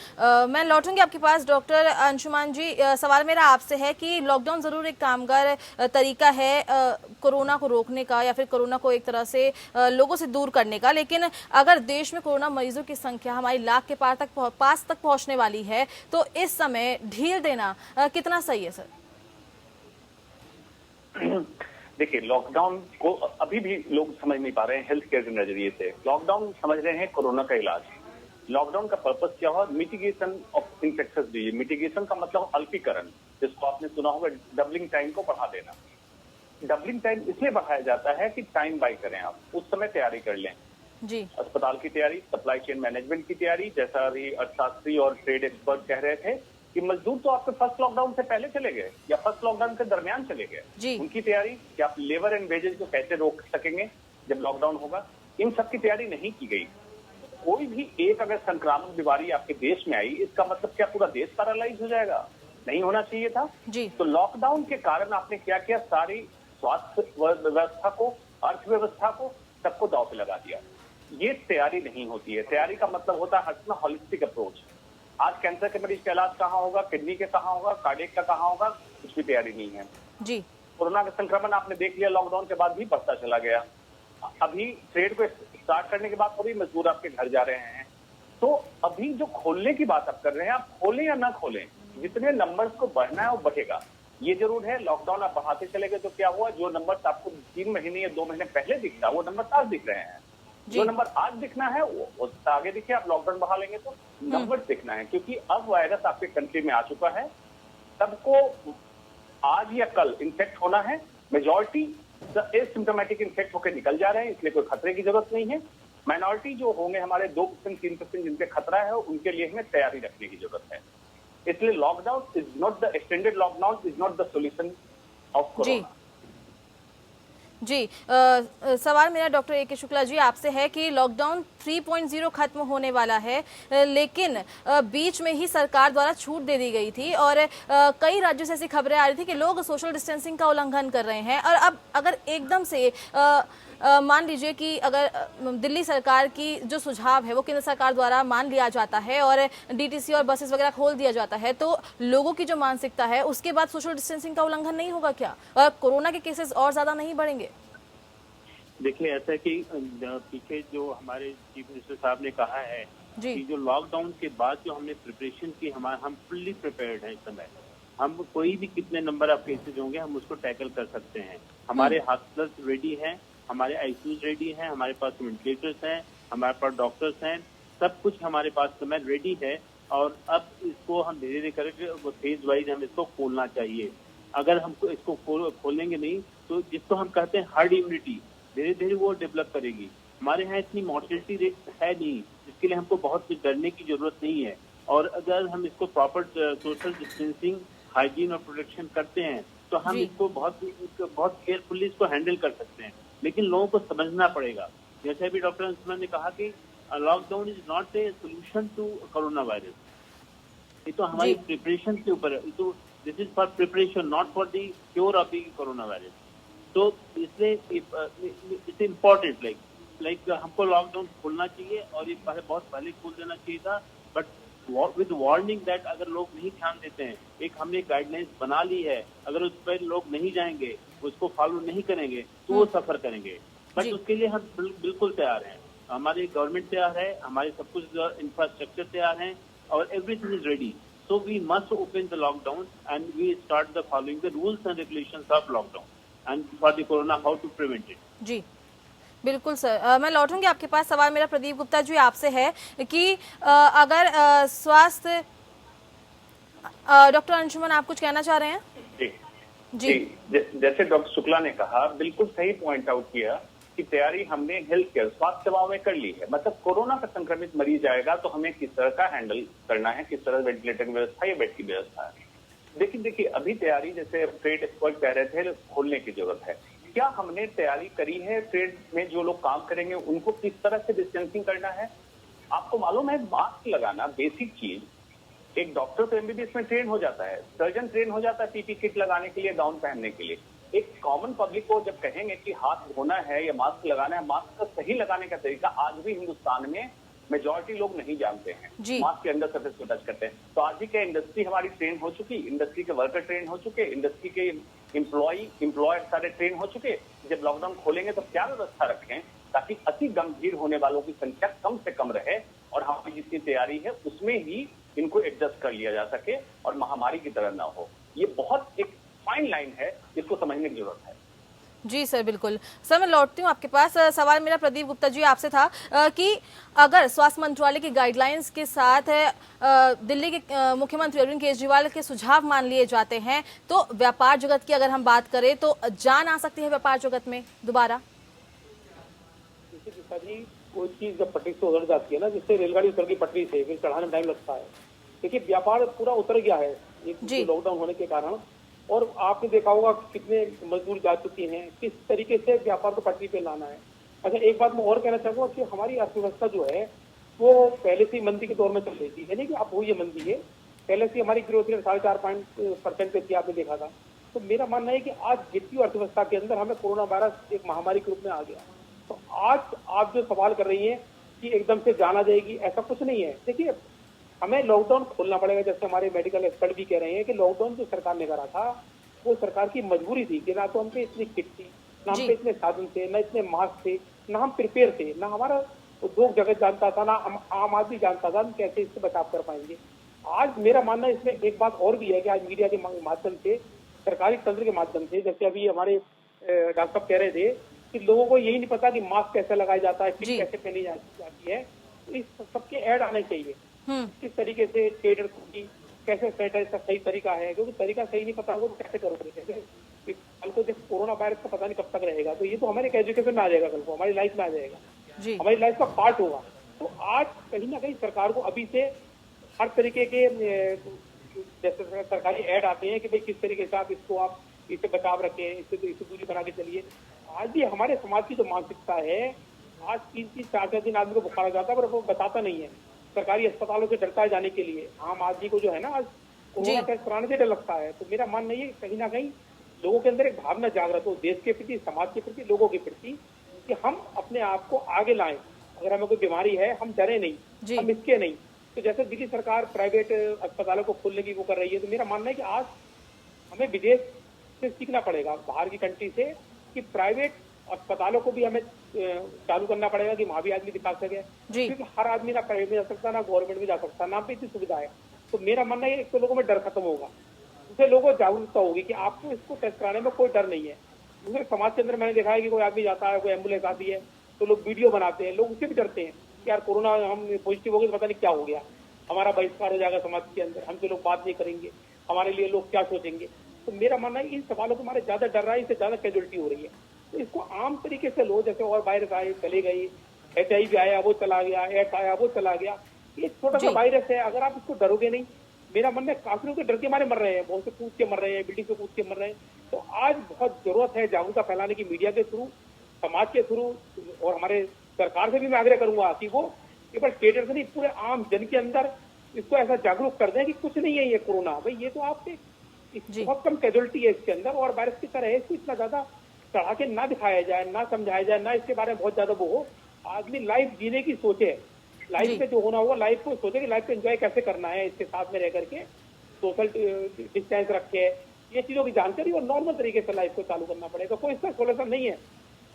मैं लौटूंगी आपके पास डॉक्टर अंशुमान जी। सवाल मेरा आपसे है कि लॉकडाउन ज़रूर एक कामगार तरीका है कोरोना को रोकने का या फिर कोरोना को एक तरह से लोगों से दूर करने का, लेकिन अगर देश में कोरोना मरीजों की संख्या हमारी लाख के पास तक पहुंचने वाली है तो इस समय ढील देना कितना सही है सर? देखिए, लॉकडाउन को अभी भी लोग समझ नहीं पा रहे हैं हेल्थ केयर के नजरिए से। लॉकडाउन समझ रहे हैं कोरोना का इलाज। लॉकडाउन का पर्पस क्या हुआ? Mitigation of infectious disease. Mitigation का मतलब अल्पीकरण, जिसको आपने सुना होगा डबलिंग टाइम को बढ़ा देना। डबलिंग टाइम इसलिए बढ़ाया जाता है कि टाइम बाय करें, आप उस समय तैयारी कर लें जी। अस्पताल की तैयारी, सप्लाई चेन मैनेजमेंट की तैयारी। जैसा अभी अर्थशास्त्री और ट्रेड एक्सपर्ट कह रहे थे कि मजदूर तो आपके फर्स्ट लॉकडाउन से पहले चले गए या फर्स्ट लॉकडाउन के दरमियान चले गए, उनकी तैयारी कि आप लेबर एंड वेजेस को कैसे रोक सकेंगे जब लॉकडाउन होगा, इन सब की तैयारी नहीं की गई। कोई भी एक अगर संक्रामक बीमारी आपके देश में आई, इसका मतलब क्या पूरा देश पैरालाइज हो जाएगा? नहीं होना चाहिए था जी। तो लॉकडाउन के कारण आपने क्या किया? सारी स्वास्थ्य व्यवस्था को, अर्थव्यवस्था को, सबको दांव पे लगा दिया। ये तैयारी नहीं होती है। तैयारी का मतलब होता है हर होलिस्टिक अप्रोच। आज कैंसर के मरीज का इलाज कहाँ होगा, किडनी के कहाँ होगा, कार्डियक का कहाँ होगा, कुछ भी तैयारी नहीं है जी। कोरोना का संक्रमण आपने देख लिया, लॉकडाउन के बाद भी बढ़ता चला गया। अभी ट्रेड को स्टार्ट करने के बाद भी मजदूर आपके घर जा रहे हैं। तो अभी जो खोलने की बात आप कर रहे हैं, आप खोलें या ना खोलें, जितने नंबर्स को बढ़ना है वो बढ़ेगा। ये जरूर है, लॉकडाउन आप बढ़ाते चले गए तो क्या हुआ? जो नंबर आपको 3 महीने या 2 महीने पहले दिखता, वो नंबर आज दिख रहे हैं। जो नंबर आज दिखना है वो आगे दिखे। आप लॉकडाउन बढ़ा लेंगे तो नंबर दिखना है, क्योंकि अब वायरस आपके कंट्री में आ चुका है। सबको आज या कल इन्फेक्ट होना है। मेजॉरिटी एसिम्प्टोमेटिक इन्फेक्ट होकर निकल जा रहे हैं, इसलिए कोई खतरे की जरूरत नहीं है। माइनॉरिटी जो होंगे हमारे 2% 3% जिनके खतरा है, उनके लिए हमें तैयारी रखने की जरूरत है। इसलिए lockdown is not the extended lockdown is not the solution of corona. जी। सवाल मेरा डॉक्टर ए के शुक्ला जी आपसे है कि लॉकडाउन 3.0 खत्म होने वाला है, लेकिन बीच में ही सरकार द्वारा छूट दे दी गई थी और कई राज्यों से ऐसी खबरें आ रही थी कि लोग सोशल डिस्टेंसिंग का उल्लंघन कर रहे हैं। और अब अगर एकदम से मान लीजिए कि अगर दिल्ली सरकार की जो सुझाव है वो केंद्र सरकार द्वारा मान लिया जाता है और डीटीसी और बसेस वगैरह खोल दिया जाता है, तो लोगों की जो मानसिकता है उसके बाद सोशल डिस्टेंसिंग का उल्लंघन नहीं होगा क्या, और कोरोना के केसेस और ज्यादा नहीं बढ़ेंगे? देखिए, ऐसा है कि पीछे जो हमारे चीफ मिनिस्टर साहब ने कहा है कि जो लॉकडाउन के बाद जो हमने प्रिपरेशन की, हम फुल्ली प्रिपेयर्ड हैं इस समय। हम कोई भी कितने नंबर ऑफ केसेज होंगे हम उसको टैकल कर सकते हैं। हमारे हॉस्पिटल्स रेडी हैं, हमारे आईसीयू रेडी हैं, हमारे पास वेंटिलेटर्स हैं, हमारे पास डॉक्टर्स हैं, सब कुछ हमारे पास समय रेडी है। और अब इसको हम धीरे धीरे करके फेज वाइज हम इसको खोलना चाहिए। अगर हमको इसको खोलेंगे नहीं तो जिसको हम कहते हैं हर्ड इम्यूनिटी, धीरे धीरे वो डेवलप करेगी। हमारे यहाँ इतनी मॉर्टेलिटी रेट है नहीं, जिसके लिए हमको बहुत कुछ डरने की जरूरत नहीं है। और अगर हम इसको प्रॉपर सोशल डिस्टेंसिंग, हाइजीन और प्रोटेक्शन करते हैं तो हम इसको बहुत केयरफुली इसको हैंडल कर सकते हैं। लेकिन लोगों को समझना पड़ेगा, जैसे अभी डॉक्टर अंशुमान ने कहा कि lockdown is not a solution to corona virus. ये तो हमारी प्रिपरेशन के ऊपर है। तो this is for preparation, not for the cure of the corona virus. तो इसलिए इट्स इम्पोर्टेंट लाइक हमको लॉकडाउन खोलना चाहिए और ये बहुत पहले खोल देना चाहिए था, बट विद वार्निंग दैट अगर लोग नहीं ध्यान देते हैं, एक हमने गाइडलाइंस बना ली है, अगर उस पर लोग नहीं जाएंगे, उसको फॉलो नहीं करेंगे तो वो सफर करेंगे। बट उसके लिए हम बिल्कुल तैयार हैं, हमारी गवर्नमेंट तैयार है, हमारे सब कुछ इंफ्रास्ट्रक्चर तैयार है और everything is ready. So we must open the lockdown and we start the following the rules and regulations of lockdown and for the corona how to prevent it. जी बिल्कुल सर। मैं लौटूंगी आपके पास। सवाल मेरा प्रदीप गुप्ता जी आपसे है कि अगर स्वास्थ्य डॉक्टर अंशुमन आप कुछ कहना चाह रहे हैं? जी। जैसे डॉक्टर शुक्ला ने कहा, बिल्कुल सही पॉइंट आउट किया कि तैयारी हमने हेल्थ केयर स्वास्थ्य सेवाओं में कर ली है। मतलब कोरोना का संक्रमित मरीज आएगा तो हमें किस तरह का हैंडल करना है, किस तरह वेंटिलेटर की व्यवस्था या बेड की व्यवस्था है। लेकिन देखिए, अभी तैयारी जैसे ट्रेड एक्सपर्ट कह रहे थे खोलने की जरूरत है। क्या हमने तैयारी करी है? ट्रेड में जो लोग काम करेंगे उनको किस तरह से डिस्टेंसिंग करना है? आपको मालूम है, मास्क लगाना बेसिक चीज एक डॉक्टर तो एमबीबीएस में ट्रेन हो जाता है, सर्जन ट्रेन हो जाता है पीपी किट लगाने के लिए, गाउन पहनने के लिए। एक कॉमन पब्लिक को जब कहेंगे कि हाथ धोना है या मास्क लगाना है, मास्क का सही लगाने का तरीका आज भी हिंदुस्तान में मेजॉरिटी लोग नहीं जानते हैं। मास्क के अंदर सरफेस को टच करते हैं। तो आज भी क्या इंडस्ट्री हमारी ट्रेन हो चुकी, इंडस्ट्री के वर्कर ट्रेन हो चुके, इंडस्ट्री के एम्प्लॉय सारे ट्रेन हो चुके। जब लॉकडाउन खोलेंगे तो क्या व्यवस्था रखें ताकि अति गंभीर होने वालों की संख्या कम से कम रहे और हमारी जितनी तैयारी है उसमें ही इनको एडजस्ट कर लिया जा सके और महामारी की तरह ना हो। ये बहुत एक फाइन लाइन है, इसको समझने की जरूरत है। जी सर, बिल्कुल सर। मैं लौटती हूँ आपके पास। सवाल मेरा प्रदीप गुप्ता जी आपसे था कि अगर स्वास्थ्य मंत्रालय की गाइडलाइंस के साथ दिल्ली के मुख्यमंत्री अरविंद केजरीवाल के सुझाव मान लिए जाते हैं तो व्यापार जगत की अगर हम बात करें तो जान आ सकती है व्यापार जगत में दोबारा? देखिए कोई चीज जब पटरी से उतर जाती है ना, जिससे रेलगाड़ी उतर की पटरी से फिर चढ़ाने में टाइम लगता है। देखिए व्यापार पूरा उतर गया है लॉकडाउन होने के कारण, और आपने देखा होगा कितने मजदूर जा चुके हैं, किस तरीके से व्यापार को पटरी पे लाना है। अच्छा, एक बात मैं और कहना चाहूंगा कि हमारी अर्थव्यवस्था जो है वो पहले से मंदी के दौर में चल रही थी, यानी कि अब हुई है मंदी है। पहले से हमारी ग्रोथ रेट 4.5% पे थी, आपने देखा था। तो मेरा मानना है कि आज गिरती अर्थव्यवस्था के अंदर हमें कोरोना वायरस एक महामारी के रूप में आ गया। तो आज आप जो सवाल कर रही हैं कि एकदम से जाना जाएगी, ऐसा कुछ नहीं है। देखिए हमें लॉकडाउन खोलना पड़ेगा, जैसे हमारे मेडिकल एक्सपर्ट भी कह रहे हैं कि लॉकडाउन जो सरकार ने करा था वो सरकार की मजबूरी थी कि ना तो हम पे इतनी किट थी, ना हम पे इतने साधन थे, ना इतने मास्क थे, ना हम प्रिपेयर थे, ना हमारा उद्योग जगत जानता था, ना आम आदमी जानता था हम कैसे इससे बचाव कर पाएंगे। आज मेरा मानना है इसमें एक बात और भी है कि आज मीडिया के माध्यम से, सरकारी तंत्र के माध्यम से, जैसे अभी हमारे डॉक्टर साहब कह रहे थे कि लोगों को यही नहीं पता कि मास्क कैसे लगाया जाता है, किट कैसे पहनी जाती है। तो इस सबके ऐड आने चाहिए, किस तरीके से ट्रेडर की कैसे सैनिटाइज का सही तरीका है, क्योंकि तरीका सही नहीं पता होगा तो कैसे करोगे। जैसे कल को जैसे कोरोना वायरस का पता नहीं कब तक रहेगा, तो ये तो हमारे एजुकेशन में आ जाएगा, कल को हमारी लाइफ में आ जाएगा, हमारी लाइफ का पार्ट होगा। तो आज कहीं ना कहीं सरकार को अभी से हर तरीके के जैसे सरकारी ऐड आते हैं कि भाई किस तरीके से आप इससे बचाव रखें, इससे दूरी बना के चलिए। आज भी हमारे समाज की जो मानसिकता है, आज 3-3, 4-4 दिन आदमी को बुखार जाता है पर वो बताता नहीं है। सरकारी अस्पतालों से डरता है जाने के लिए। आम आदमी को जो है ना आज कोरोना टेस्ट कराने से डर लगता है। तो मेरा मानना ये कहीं ना कहीं लोगों के अंदर एक भावना जागृत हो, देश के प्रति, समाज के प्रति, लोगों के प्रति, कि हम अपने आप को आगे लाएं। अगर हमें कोई बीमारी है हम डरे नहीं, हम इसके नहीं। तो जैसे दिल्ली सरकार प्राइवेट अस्पतालों को खोलने की वो कर रही है, तो मेरा मानना है कि आज हमें विदेश से सीखना पड़ेगा, बाहर की कंट्री से, कि प्राइवेट अस्पतालों को भी हमें चालू करना पड़ेगा कि वहां भी आदमी दिखा सके, क्योंकि हर आदमी ना प्राइवेट में जा सकता, ना गवर्नमेंट में जा सकता, ना पे इतनी सुविधा है। तो मेरा मानना है एक तो लोगों में डर खत्म होगा, दूसरे लोगों को जागरूकता होगी कि आपको इसको टेस्ट कराने में कोई डर नहीं है। दूसरे समाज के अंदर मैंने देखा है कि कोई आदमी जाता है, कोई एम्बुलेंस आती है तो लोग वीडियो बनाते हैं, लोग उससे भी डरते हैं कि यार कोरोना हम पॉजिटिव हो गए तो पता नहीं क्या हो गया, हमारा बहिष्कार हो जाएगा समाज के अंदर, हमसे लोग बात नहीं करेंगे, हमारे लिए लोग क्या सोचेंगे। तो मेरा मानना है इन सवालों को हमारे ज्यादा डर रहा है, इससे ज्यादा कैजुअलिटी हो रही है। तो इसको आम तरीके से लो, जैसे और वायरस आए चले गए, HIV आया वो चला गया, एड्स आया वो चला गया, ये छोटा सा वायरस है। अगर आप इसको डरोगे नहीं, मेरा मन में काफी लोग डर के मारे मर रहे हैं, बहुत से कूद के मर रहे हैं, बिल्डिंग से कूद के मर रहे हैं। तो आज बहुत जरूरत है जागरूकता फैलाने की, मीडिया के थ्रू, समाज के थ्रू, और हमारे सरकार से भी मैं आग्रह करूंगा कि वो केवल स्टेटस नहीं, पूरे आम जन के अंदर इसको ऐसा जागरूक कर दें कि कुछ नहीं है ये कोरोना, भाई ये तो आपसे बहुत कम कैजुअलिटी है इसके अंदर, और वायरस की तरह है, इसको इतना ज्यादा चढ़ा के ना दिखाया जाए, ना समझाया जाए, ना इसके बारे में बहुत ज्यादा वो हो। आदमी लाइफ जीने की सोचे, लाइफ में जो होना होगा लाइफ को सोचे कि लाइफ को एंजॉय कैसे करना है, इसके साथ में रह करके सोशल डिस्टेंस रखे, ये चीजों की जानकारी, और नॉर्मल तरीके से लाइफ को चालू करना पड़ेगा। कोई इसका सोल्यूशन नहीं है।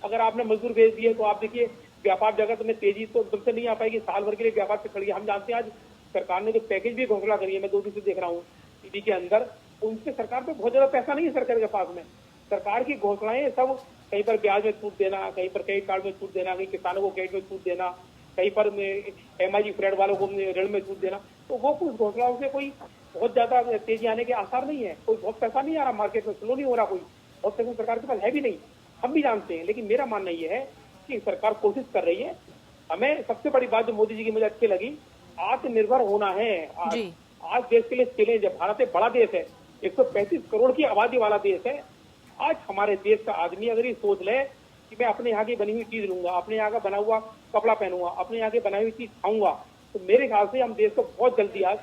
अगर आपने मजदूर भेज दिए तो आप देखिए व्यापार जगत में तेजी तो एकदम से नहीं आ पाएगी, साल भर के लिए व्यापार से खड़ी है। हम जानते हैं आज सरकार ने जो पैकेज भी घोषणा करी है, मैं 2 दिन से देख रहा हूँ टीवी के अंदर, उनसे सरकार पे बहुत ज्यादा पैसा नहीं है सरकार के पास में। सरकार की घोषणाएं सब कहीं पर ब्याज में छूट देना, कहीं पर क्रेडिट कार्ड में छूट देना, कहीं किसानों को क्रेडिट में छूट देना, कहीं पर MIG फ्लैट वालों को ऋण में छूट देना। तो वो कुछ घोषणाओं से कोई बहुत ज्यादा तेजी आने के आसार नहीं है। कोई बहुत पैसा नहीं आ रहा मार्केट में, फ्लो नहीं हो रहा, कोई बहुत पैसा सरकार के पास है भी नहीं, हम भी जानते हैं। लेकिन मेरा मानना ये है कि सरकार कोशिश कर रही है। हमें सबसे बड़ी बात जो मोदी जी की मुझे अच्छी लगी, आत्मनिर्भर होना है। आज देश के लिए चैलेंज है। भारत एक बड़ा देश है, 135 करोड़ की आबादी वाला देश है। आज हमारे देश का आदमी अगर ये सोच ले कि मैं अपने यहाँ की बनी हुई चीज लूंगा, अपने यहाँ का बना हुआ कपड़ा पहनूंगा, अपने यहाँ की बनाई हुई चीज खाऊंगा, तो मेरे ख्याल से हम देश को बहुत जल्दी आज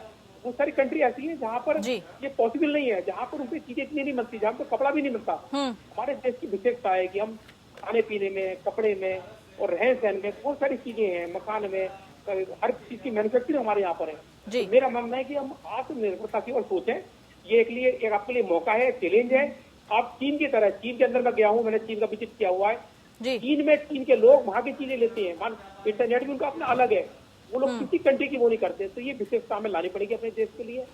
बहुत सारी कंट्री ऐसी है जहाँ पर ये पॉसिबल नहीं है, जहाँ पर उनकी चीजें इतनी नहीं मिलती, जहाँ पर कपड़ा भी नहीं मिलता। हमारे देश की विशेषता है कि हम खाने पीने में, कपड़े में और रहन सहन में बहुत सारी चीजें हैं, मकान में, हर चीज की मैन्युफैक्चरिंग हमारे यहाँ पर है। तो मेरा मानना है कि हम आत्मनिर्भरता की ओर सोचें। ये एक आपके लिए मौका है, चैलेंज है। आप चीन की तरह, चीन के अंदर मैं गया हूँ, मैंने चीन का विजिट किया हुआ है। चीन के लोग वहाँ की चीजें लेते हैं, इंटरनेट भी उनका अपना अलग है, वो लोग किसी कंट्री की वो नहीं करते। तो ये विशेषता हमें लानी पड़ेगी अपने देश के लिए,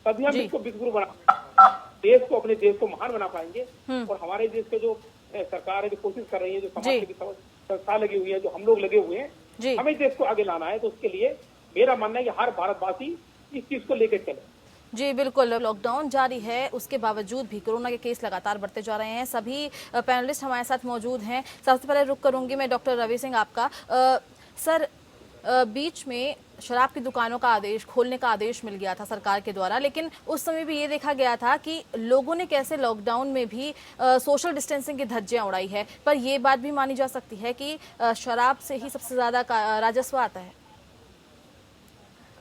तभी हम इसको विश्वगुरु बना, देश को, अपने देश को महान बना पाएंगे। और हमारे देश के जो सरकार है, जो कोशिश कर रही है, जो समाज की संस्था लगी हुई है, जो हम लोग लगे हुए हैं, हमें देश को आगे लाना है। तो उसके लिए मेरा मानना है कि हर भारतवासी इस चीज को लेकर चले। जी बिल्कुल, लॉकडाउन जारी है, उसके बावजूद भी कोरोना के केस लगातार बढ़ते जा रहे हैं। सभी पैनलिस्ट हमारे साथ मौजूद हैं। सबसे पहले रुक करूंगी मैं डॉक्टर रवि सिंह आपका। सर, बीच में शराब की दुकानों का आदेश, खोलने का आदेश मिल गया था सरकार के द्वारा, लेकिन उस समय भी ये देखा गया था कि लोगों ने कैसे लॉकडाउन में भी सोशल डिस्टेंसिंग की धज्जियां उड़ाई है। पर ये बात भी मानी जा सकती है कि शराब से ही सबसे ज्यादा राजस्व आता है।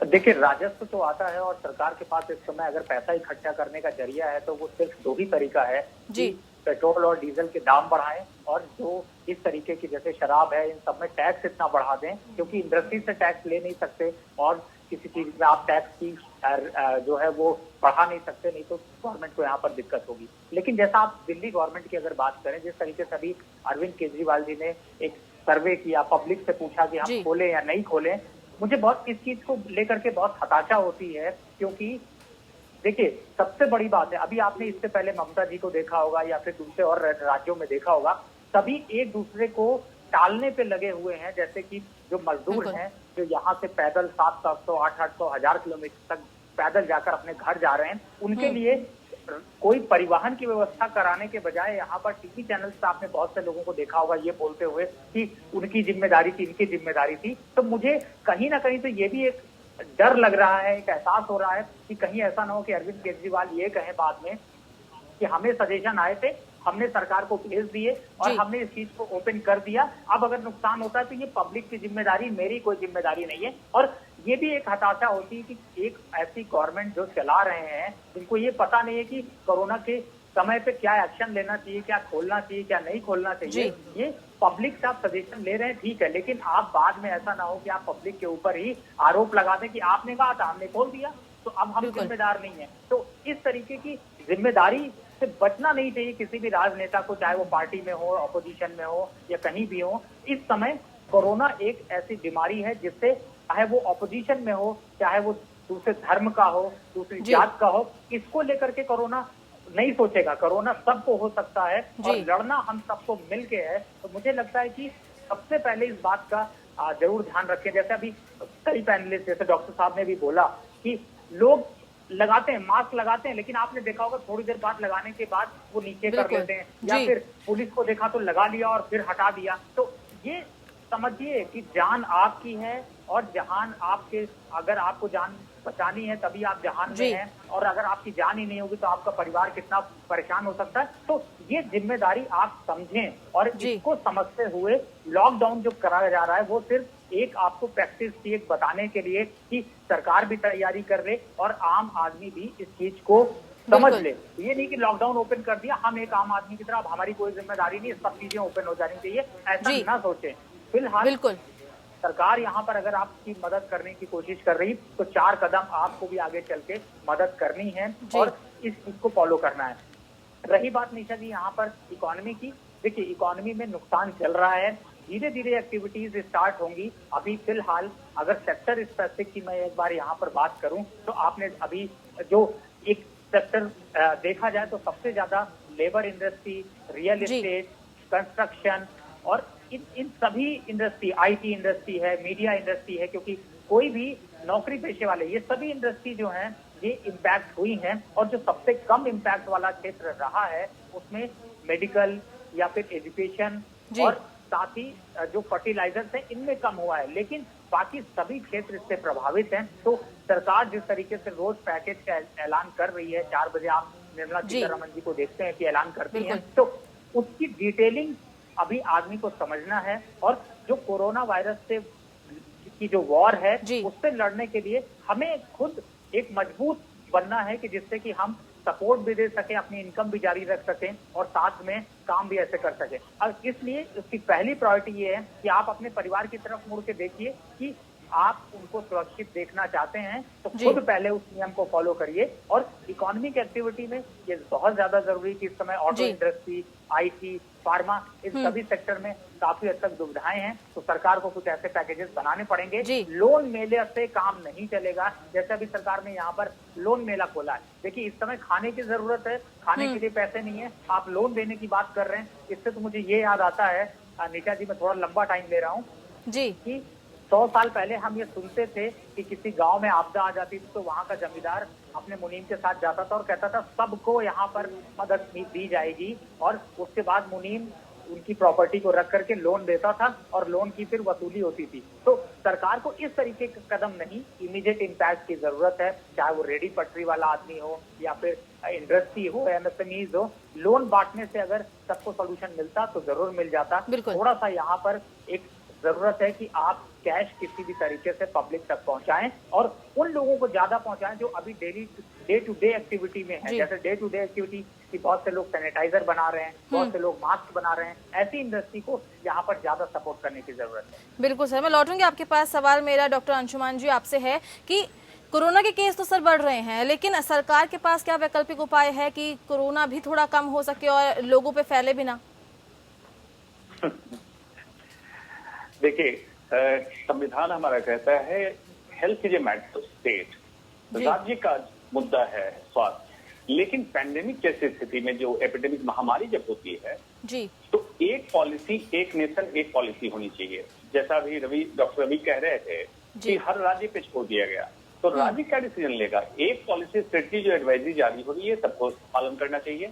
देखिए, राजस्व तो आता है और सरकार के पास इस समय अगर पैसा इकट्ठा करने का जरिया है तो वो सिर्फ दो ही तरीका है कि पेट्रोल और डीजल के दाम बढ़ाएं और जो इस तरीके की जैसे शराब है, इन सब में टैक्स इतना बढ़ा दें, क्योंकि इंडस्ट्री से टैक्स ले नहीं सकते और किसी चीज में आप टैक्स की जो है वो बढ़ा नहीं सकते, नहीं तो गवर्नमेंट को यहाँ पर दिक्कत होगी। लेकिन जैसा आप दिल्ली गवर्नमेंट की अगर बात करें, जिस तरीके से अभी अरविंद केजरीवाल जी ने एक सर्वे किया, पब्लिक से पूछा कि हम खोलें या नहीं खोलें, मुझे बहुत इस चीज को लेकर के बहुत हताशा होती है। क्योंकि देखिए, सबसे बड़ी बात है, अभी आपने इससे पहले ममता जी को देखा होगा या फिर दूसरे और राज्यों में देखा होगा, सभी एक दूसरे को टालने पे लगे हुए हैं। जैसे कि जो मजदूर हैं, जो यहाँ से पैदल 700, 800, 1000 किलोमीटर तक पैदल जाकर अपने घर जा रहे हैं, उनके लिए कोई परिवहन की व्यवस्था कराने के बजाय यहाँ पर टीवी चैनल्स पे आपने बहुत से लोगों को देखा होगा ये बोलते हुए कि उनकी जिम्मेदारी थी, इनकी जिम्मेदारी थी। तो मुझे कहीं ना कहीं तो ये भी एक डर लग रहा है, एक एहसास हो रहा है कि कहीं ऐसा ना हो कि अरविंद केजरीवाल ये कहें बाद में कि हमें सजेशन आए थे, हमने सरकार को भेज दिए और हमने इस चीज को ओपन कर दिया, अब अगर नुकसान होता है तो ये पब्लिक की जिम्मेदारी, मेरी कोई जिम्मेदारी नहीं है। और ये भी एक हताशा होती है कि एक ऐसी गवर्नमेंट जो चला रहे हैं, जिनको ये पता नहीं है कि कोरोना के समय पे क्या एक्शन लेना चाहिए, क्या खोलना चाहिए, क्या नहीं खोलना चाहिए। ये पब्लिक से आप सजेशन ले रहे हैं, ठीक है, लेकिन आप बाद में ऐसा ना हो कि आप पब्लिक के ऊपर ही आरोप लगा दें कि आपने कहा था, हमने खोल दिया, तो अब हम जिम्मेदार नहीं है। तो इस तरीके की जिम्मेदारी से बचना नहीं चाहिए किसी भी राजनेता को, चाहे वो पार्टी में हो, अपोजिशन में हो या कहीं भी हो। इस समय कोरोना एक ऐसी बीमारी है जिससे चाहे वो अपोजिशन में हो, चाहे वो दूसरे धर्म का हो, दूसरी जात का हो, इसको लेकर के कोरोना नहीं सोचेगा। कोरोना सबको हो सकता है और लड़ना हम सबको मिलके है। तो मुझे लगता है कि सबसे पहले इस बात का जरूर ध्यान रखें। जैसे अभी कई पैनलिस्ट, जैसे डॉक्टर साहब ने भी बोला कि लोग लगाते हैं, मास्क लगाते हैं, लेकिन आपने देखा होगा थोड़ी देर बाद लगाने के बाद वो नीचे कर लेते हैं, या फिर पुलिस को देखा तो लगा लिया और फिर हटा दिया। तो ये समझिए कि जान आपकी है और जहान आपके, अगर आपको जान बचानी है तभी आप जहान में हैं, और अगर आपकी जान ही नहीं होगी तो आपका परिवार कितना परेशान हो सकता है। तो ये जिम्मेदारी आप समझें और इसको समझते हुए लॉकडाउन जो कराया जा रहा है वो सिर्फ एक आपको प्रैक्टिस थी, एक बताने के लिए कि सरकार भी तैयारी कर ले और आम आदमी भी इस चीज को समझ ले। ये नहीं कि लॉकडाउन ओपन कर दिया, हम एक आम आदमी की तरह, अब हमारी कोई जिम्मेदारी नहीं, सब चीजें ओपन हो जानी चाहिए, ऐसा ना सोचें। फिलहाल सरकार यहाँ पर अगर आपकी मदद करने की कोशिश कर रही तो 4 कदम आपको भी आगे चल के मदद करनी है और इस चीज को फॉलो करना है। रही बात निशा जी यहाँ पर इकोनॉमी की, देखिए इकोनॉमी में नुकसान चल रहा है, धीरे धीरे एक्टिविटीज स्टार्ट होंगी। अभी फिलहाल अगर सेक्टर स्पेसिफिक की मैं एक बार यहाँ पर बात करूं तो आपने अभी जो एक सेक्टर देखा जाए तो सबसे ज्यादा labour industry, real estate, construction और इन सभी इंडस्ट्री, आईटी इंडस्ट्री है, मीडिया इंडस्ट्री है, क्योंकि कोई भी नौकरी पेशे वाले, ये सभी इंडस्ट्री जो हैं ये इम्पैक्ट हुई हैं। और जो सबसे कम इम्पैक्ट वाला क्षेत्र रहा है उसमें मेडिकल या फिर एजुकेशन और साथ ही जो फर्टिलाइजर्स है इनमें कम हुआ है, लेकिन बाकी सभी क्षेत्र इससे प्रभावित हैं। तो सरकार जिस तरीके से रोज पैकेज का ऐलान कर रही है, 4 बजे आप निर्मला सीतारमण जी को देखते हैं कि ऐलान करती हैं, तो उसकी डिटेलिंग अभी आदमी को समझना है। और जो कोरोना वायरस से की जो वॉर है उससे लड़ने के लिए हमें खुद एक मजबूत बनना है कि जिससे कि हम सपोर्ट भी दे सके, अपनी इनकम भी जारी रख सकें और साथ में काम भी ऐसे कर सकें। और इसलिए उसकी पहली प्रायोरिटी ये है कि आप अपने परिवार की तरफ मुड़ के देखिए कि आप उनको सुरक्षित देखना चाहते हैं तो खुद पहले उस नियम को फॉलो करिए। और इकोनॉमिक एक्टिविटी में ये बहुत ज्यादा जरूरी कि इस समय ऑटो इंडस्ट्री, IT, फार्मा, इन सभी सेक्टर में काफी हद तक दुविधाएं हैं, तो सरकार को कुछ ऐसे पैकेजेस बनाने पड़ेंगे। लोन मेले से काम नहीं चलेगा। जैसे अभी सरकार ने यहाँ पर लोन मेला खोला है, देखिए इस समय खाने की जरूरत है, खाने के लिए पैसे नहीं है, आप लोन देने की बात कर रहे हैं। इससे तो मुझे ये याद आता है, नीता जी मैं थोड़ा लंबा टाइम ले रहा हूँ जी, कि 100 साल पहले हम ये सुनते थे कि किसी गांव में आपदा आ जाती थी तो वहां का जमींदार अपने मुनीम के साथ जाता था और कहता था सबको यहाँ पर मदद दी जाएगी, और उसके बाद मुनीम उनकी प्रॉपर्टी को रख करके लोन देता था और लोन की फिर वसूली होती थी। तो सरकार को इस तरीके का कदम नहीं, इमीडिएट इम्पैक्ट की जरूरत है, चाहे वो रेडी पटरी वाला आदमी हो या फिर इंडस्ट्री हो, MSMEs हो। लोन बांटने से अगर सबको सोल्यूशन मिलता तो जरूर मिल जाता। थोड़ा सा यहाँ पर एक जरूरत है कि आप कैश किसी भी तरीके से पब्लिक तक पहुंचाएं और उन लोगों को ज्यादा पहुंचाएं जो अभी डे टू डे एक्टिविटी में है। जैसे डे टू डे एक्टिविटी की बहुत से लोग सैनिटाइजर बना रहे हैं, बहुत से लोग मास्क बना रहे हैं, ऐसी इंडस्ट्री को यहाँ पर ज्यादा सपोर्ट करने की जरूरत है। बिल्कुल सर, मैं लौटूंगी आपके पास। सवाल मेरा डॉक्टर अंशुमान जी आपसे है कि कोरोना के केस तो सर बढ़ रहे हैं, लेकिन सरकार के पास क्या वैकल्पिक उपाय है कि कोरोना भी थोड़ा कम हो सके और लोगों पे फैले भी ना? देखिए, संविधान हमारा कहता है health is a matter of state, राज्य का मुद्दा है स्वास्थ्य। लेकिन पैंडेमिक जैसी स्थिति में, जो एपिडेमिक महामारी जब होती है जी, तो एक पॉलिसी, एक नेशन एक पॉलिसी होनी चाहिए। जैसा अभी डॉक्टर रवि कह रहे थे कि हर राज्य पे छोड़ दिया गया, तो राज्य क्या डिसीजन लेगा? एक पॉलिसी स्ट्रेटजी जो एडवाइजरी जारी हो रही है सबको पालन करना चाहिए।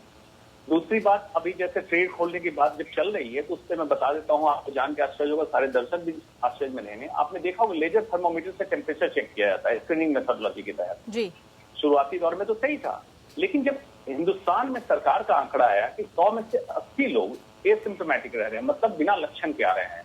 दूसरी बात, अभी जैसे ट्रेड खोलने की बात जब चल रही है तो उससे मैं बता देता हूँ, आपको जान के आश्चर्य होगा, सारे दर्शक भी आश्चर्य में रहेंगे। आपने देखा होगा लेजर थर्मोमीटर से टेम्परेचर चेक किया जाता है स्क्रीनिंग मेथोडोलॉजी के तहत जी। शुरुआती दौर में तो सही था, लेकिन जब हिंदुस्तान में सरकार का आंकड़ा आया कि 100 में से 80 लोग एसिम्प्टोमेटिक रह रहे हैं, मतलब बिना लक्षण के आ रहे हैं,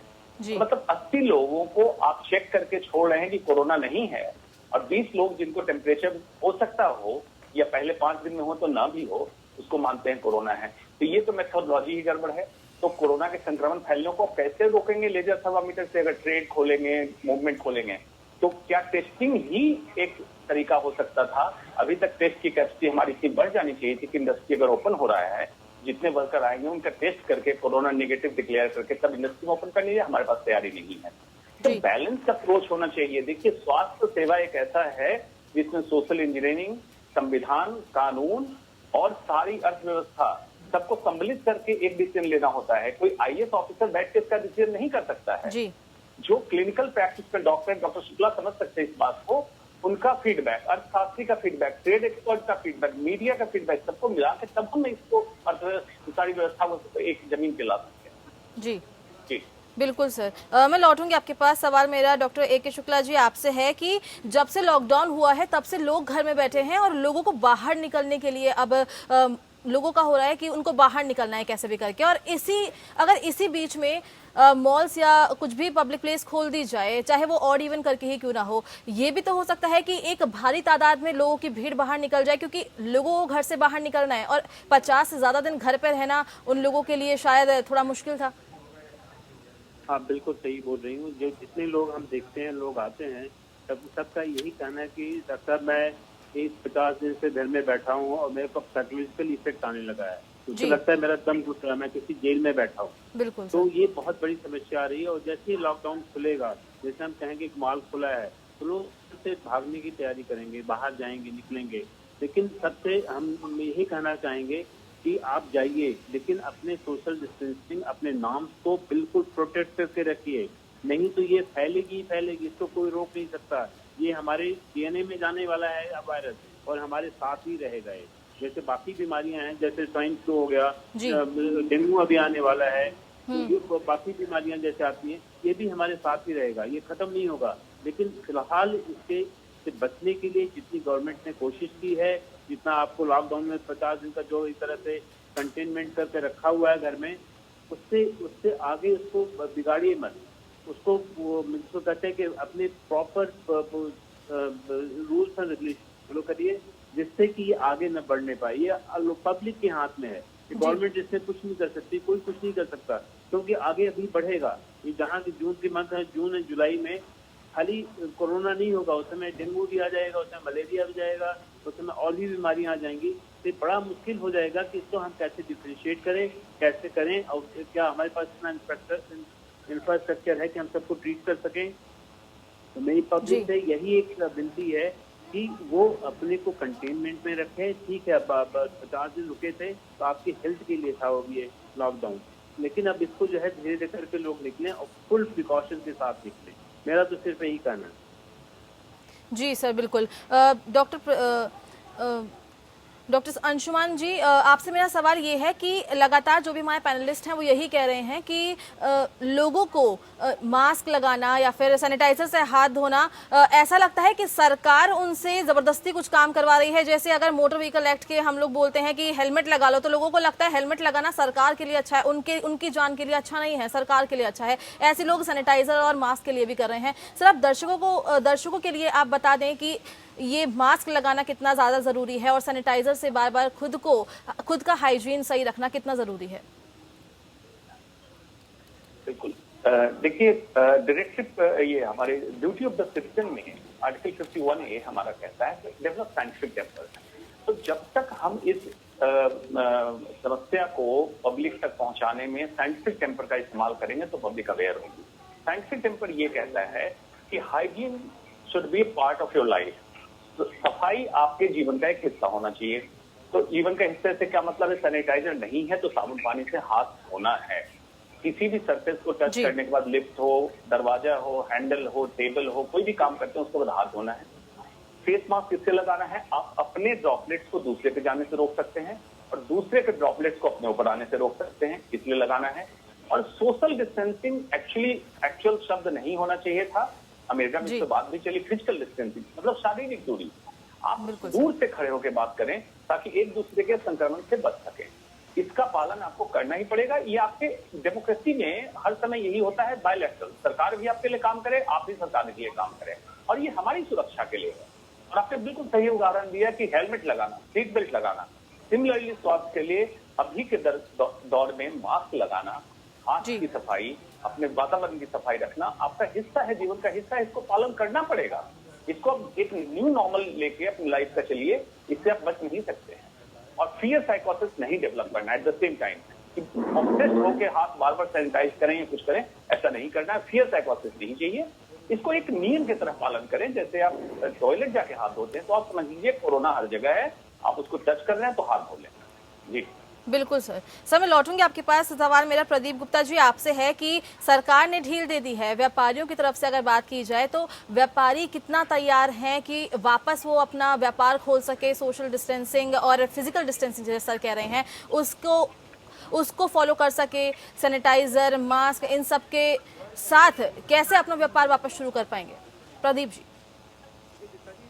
मतलब 80 लोगों को आप चेक करके छोड़ रहे हैं कि कोरोना नहीं है, और 20 लोग जिनको टेम्परेचर हो सकता हो या पहले 5 दिन में हो तो ना भी हो, उसको मानते हैं कोरोना है। तो ये तो मेथोडोलॉजी ही गड़बड़ है। तो कोरोना के संक्रमण फैलने को कैसे रोकेंगे? लेजर थर्मामीटर से अगर ट्रेड खोलेंगे, मूवमेंट खोलेंगे, तो क्या टेस्टिंग ही एक तरीका हो सकता था? अभी तक टेस्ट की कैपेसिटी हमारी इतनी बढ़ जानी चाहिए थी कि इंडस्ट्री अगर ओपन हो रहा है, जितने वर्कर आएंगे उनका टेस्ट करके कोरोना नेगेटिव डिक्लेयर करके तब इंडस्ट्री ओपन करनी है। हमारे पास तैयारी नहीं है। तो बैलेंस अप्रोच होना चाहिए। देखिए, स्वास्थ्य सेवा एक ऐसा है जिसमें सोशल इंजीनियरिंग, संविधान, कानून और सारी अर्थव्यवस्था सबको सम्मिलित करके एक डिसीजन लेना होता है। कोई IAS ऑफिसर बैठ के इसका डिसीजन नहीं कर सकता है जी। जो क्लिनिकल प्रैक्टिस पे डॉक्टर शुक्ला समझ सकते हैं इस बात को, उनका फीडबैक, अर्थशास्त्री का फीडबैक, ट्रेड एक्सपर्ट का फीडबैक, मीडिया का फीडबैक, सबको मिला के तब हम इसको सारी व्यवस्था को एक जमीन पे ला सकते हैं जी। जी बिल्कुल सर, मैं लौटूंगी आपके पास। सवाल मेरा डॉक्टर AK शुक्ला जी आपसे है कि जब से लॉकडाउन हुआ है तब से लोग घर में बैठे हैं और लोगों को बाहर निकलने के लिए अब लोगों का हो रहा है कि उनको बाहर निकलना है कैसे भी करके, और अगर इसी बीच में मॉल्स या कुछ भी पब्लिक प्लेस खोल दी जाए, चाहे वो ऑड इवन करके ही क्यों ना हो, ये भी तो हो सकता है कि एक भारी तादाद में लोगों की भीड़ बाहर निकल जाए, क्योंकि लोगों को घर से बाहर निकलना है और 50 से ज्यादा दिन घर पे रहना उन लोगों के लिए शायद थोड़ा मुश्किल था। हाँ, बिल्कुल सही बोल रही हूँ। जो जितने लोग हम देखते हैं, लोग आते हैं, सबका यही कहना है कि डॉक्टर मैं इस 50 दिन से घर में बैठा हूँ और मेरे को साइकोलॉजिकल इफेक्ट आने लगा है, मुझे लगता है मेरा दम घुट रहा है, मैं किसी जेल में बैठा हूँ। बिल्कुल। तो ये बहुत बड़ी समस्या आ रही है। और जैसे ही लॉकडाउन खुलेगा, जैसे हम कहेंगे एक मॉल खुला है, तो लोग से भागने की तैयारी करेंगे, बाहर जाएंगे, निकलेंगे। लेकिन सबसे हम यही कहना चाहेंगे कि आप जाइए, लेकिन अपने सोशल डिस्टेंसिंग, अपने नाम को बिल्कुल प्रोटेक्ट करके रखिए, नहीं तो ये फैलेगी, इसको कोई रोक नहीं सकता। ये हमारे DNA में जाने वाला है अब वायरस, और हमारे साथ ही रहेगा। जैसे बाकी बीमारियां हैं, जैसे स्वाइन फ्लू हो गया, डेंगू अभी आने वाला है, तो बाकी बीमारियां जैसे आती हैं, ये भी हमारे साथ ही रहेगा, ये खत्म नहीं होगा। लेकिन फिलहाल इसके से बचने के लिए जितनी गवर्नमेंट ने कोशिश की है, जितना आपको लॉकडाउन में 50 दिन का जो इस तरह से कंटेनमेंट करके रखा हुआ है घर में, उससे आगे उसको बिगाड़िए मत। उसको कहते हैं कि अपने proper rules and regulation follow करिए, जिससे कि ये आगे न बढ़ने पाए। ये पब्लिक के हाथ में है, गवर्नमेंट इसमें कुछ नहीं कर सकती, कोई कुछ नहीं कर सकता, क्योंकि आगे अभी बढ़ेगा। ये जहाँ की जून की मंथ है, जून और जुलाई में खाली कोरोना नहीं होगा, उस समय डेंगू भी आ जाएगा, उस समय मलेरिया भी जाएगा, उस समय और भी बीमारियां आ जाएंगी। तो बड़ा मुश्किल हो जाएगा कि इसको हम कैसे डिफ्रेंशिएट करें, कैसे करें, और क्या हमारे पास इतना इंफ्रास्ट्रक्चर है कि हम सबको ट्रीट कर सकें। तो मेरी पब्लिक से यही एक विनती है कि वो अपने को कंटेनमेंट में रखें। ठीक है, 50 दिन रुके थे तो आपकी हेल्थ के लिए था वो ये लॉकडाउन, लेकिन अब इसको जो है धीरे धीरे करके लोग निकलें और फुल प्रिकॉशन के साथ निकलें। मेरा तो सिर्फ यही कहना है। जी सर, बिल्कुल। डॉक्टर अंशुमान जी, आपसे मेरा सवाल ये है कि लगातार जो भी हमारे पैनलिस्ट हैं वो यही कह रहे हैं कि लोगों को मास्क लगाना या फिर सैनिटाइजर से हाथ धोना, ऐसा लगता है कि सरकार उनसे ज़बरदस्ती कुछ काम करवा रही है। जैसे अगर मोटर व्हीकल एक्ट के हम लोग बोलते हैं कि हेलमेट लगा लो, तो लोगों को लगता है हेलमेट लगाना सरकार के लिए अच्छा है, उनकी जान के लिए अच्छा नहीं है, सरकार के लिए अच्छा है। ऐसे लोग सैनिटाइजर और मास्क के लिए भी कर रहे हैं। सर, आप दर्शकों के लिए आप बता दें कि ये मास्क लगाना कितना ज़्यादा ज़रूरी है और सैनिटाइजर से बार बार खुद का हाइजीन सही रखना कितना ज़रूरी है। बिल्कुल, देखिए, डायरेक्टिव ये हमारे ड्यूटी ऑफ द सिटीजन में आर्टिकल 51A हमारा कहता है डेवलप साइंटिफिक टेम्पर। तो जब तक हम इस समस्या को पब्लिक तक पहुंचाने में साइंटिफिक टेम्पर का इस्तेमाल करेंगे तो पब्लिक अवेयर होगी। साइंटिफिक टेम्पर ये कहता है कि hygiene should be part of your life. तो सफाई आपके जीवन का एक हिस्सा होना चाहिए। तो जीवन का हिस्से से क्या मतलब है? सैनिटाइजर नहीं है तो साबुन पानी से हाथ धोना है। किसी भी सरफेस को टच करने के बाद, लिफ्ट हो, दरवाजा हो, हैंडल हो, टेबल हो, कोई भी काम करते हैं उसके बाद हाथ धोना है। फेस मास्क किससे लगाना है? आप अपने ड्रॉपलेट्स को दूसरे के जाने से रोक सकते हैं और दूसरे के ड्रॉपलेट्स को अपने ऊपर आने से रोक सकते हैं, इसलिए लगाना है। और सोशल डिस्टेंसिंग एक्चुअल शब्द नहीं होना चाहिए था। अमेरिका में इससे बात भी चली, फिजिकल डिस्टेंसिंग मतलब शारीरिक दूरी। आप दूर से खड़े होकर बात करें ताकि एक दूसरे के संक्रमण से बच सके। इसका पालन आपको करना ही पड़ेगा। ये आपके डेमोक्रेसी में हर समय यही होता है, बायलैटरल। सरकार भी आपके लिए काम करे, आप भी सरकार के लिए काम करें, और ये हमारी सुरक्षा के लिए है। और आपने बिल्कुल सही उदाहरण दिया कि हेलमेट लगाना, सीट बेल्ट लगाना। सिमिलरली स्वास्थ्य के लिए अभी के दौर में मास्क लगाना, हाथ की सफाई, अपने वातावरण की सफाई रखना आपका हिस्सा है, जीवन का हिस्सा है। इसको पालन करना पड़ेगा। इसको आप एक न्यू नॉर्मल लेके अपनी लाइफ का चलिए, इससे आप बच नहीं सकते हैं। और फियर साइकोसिस नहीं डेवलप करना एट द सेम टाइम कि ऑब्सेस्ड होकर हाथ बार बार सैनिटाइज करें या कुछ करें, ऐसा नहीं करना है। फियर साइकोसिस नहीं चाहिए। इसको एक नियम की तरह पालन करें। जैसे आप टॉयलेट जाके हाथ धोते हैं तो आप समझ लीजिए कोरोना हर जगह है, आप उसको टच कर रहे हैं तो हाथ धो लें। जी बिल्कुल सर। सर, मैं लौटूंगी आपके पास। सवाल मेरा प्रदीप गुप्ता जी आपसे है कि सरकार ने ढील दे दी है, व्यापारियों की तरफ से अगर बात की जाए तो व्यापारी कितना तैयार हैं कि वापस वो अपना व्यापार खोल सके? सोशल डिस्टेंसिंग और फिजिकल डिस्टेंसिंग जैसे सर कह रहे हैं उसको फॉलो कर सके, सैनिटाइजर, मास्क, इन सब के साथ कैसे अपना व्यापार वापस शुरू कर पाएंगे? प्रदीप जी।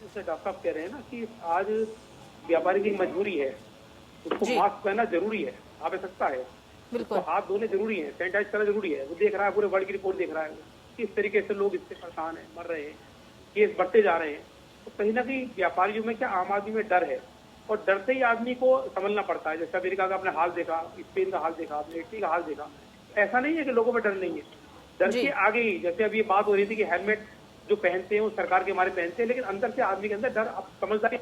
जैसे डॉक्टर साहब कह रहे हैं ना कि आज व्यापारी की मजबूरी है, उसको मास्क पहनना जरूरी है, आवश्यकता है, उसको हाथ धोने जरूरी है, सैनिटाइज करना जरूरी है। वो देख रहा है, पूरे वर्ल्ड की रिपोर्ट देख रहा है किस तरीके से लोग इससे परेशान हैं, मर रहे हैं, केस बढ़ते जा रहे हैं। तो कहीं ना कहीं व्यापारियों में क्या, आम आदमी में डर है, और डर से ही आदमी को संभलना पड़ता है। जैसे अमेरिका का आपने हाल देखा, स्पेन का हाल देखा, आपने इटली का हाल देखा। ऐसा नहीं है कि लोगों में डर नहीं है, डर के आगे ही। जैसे अभी ये बात हो रही थी कि हेलमेट जो पहनते हैं वो सरकार के हमारे पहनते हैं, लेकिन अंदर से आदमी के अंदर डर, अब समझदारी,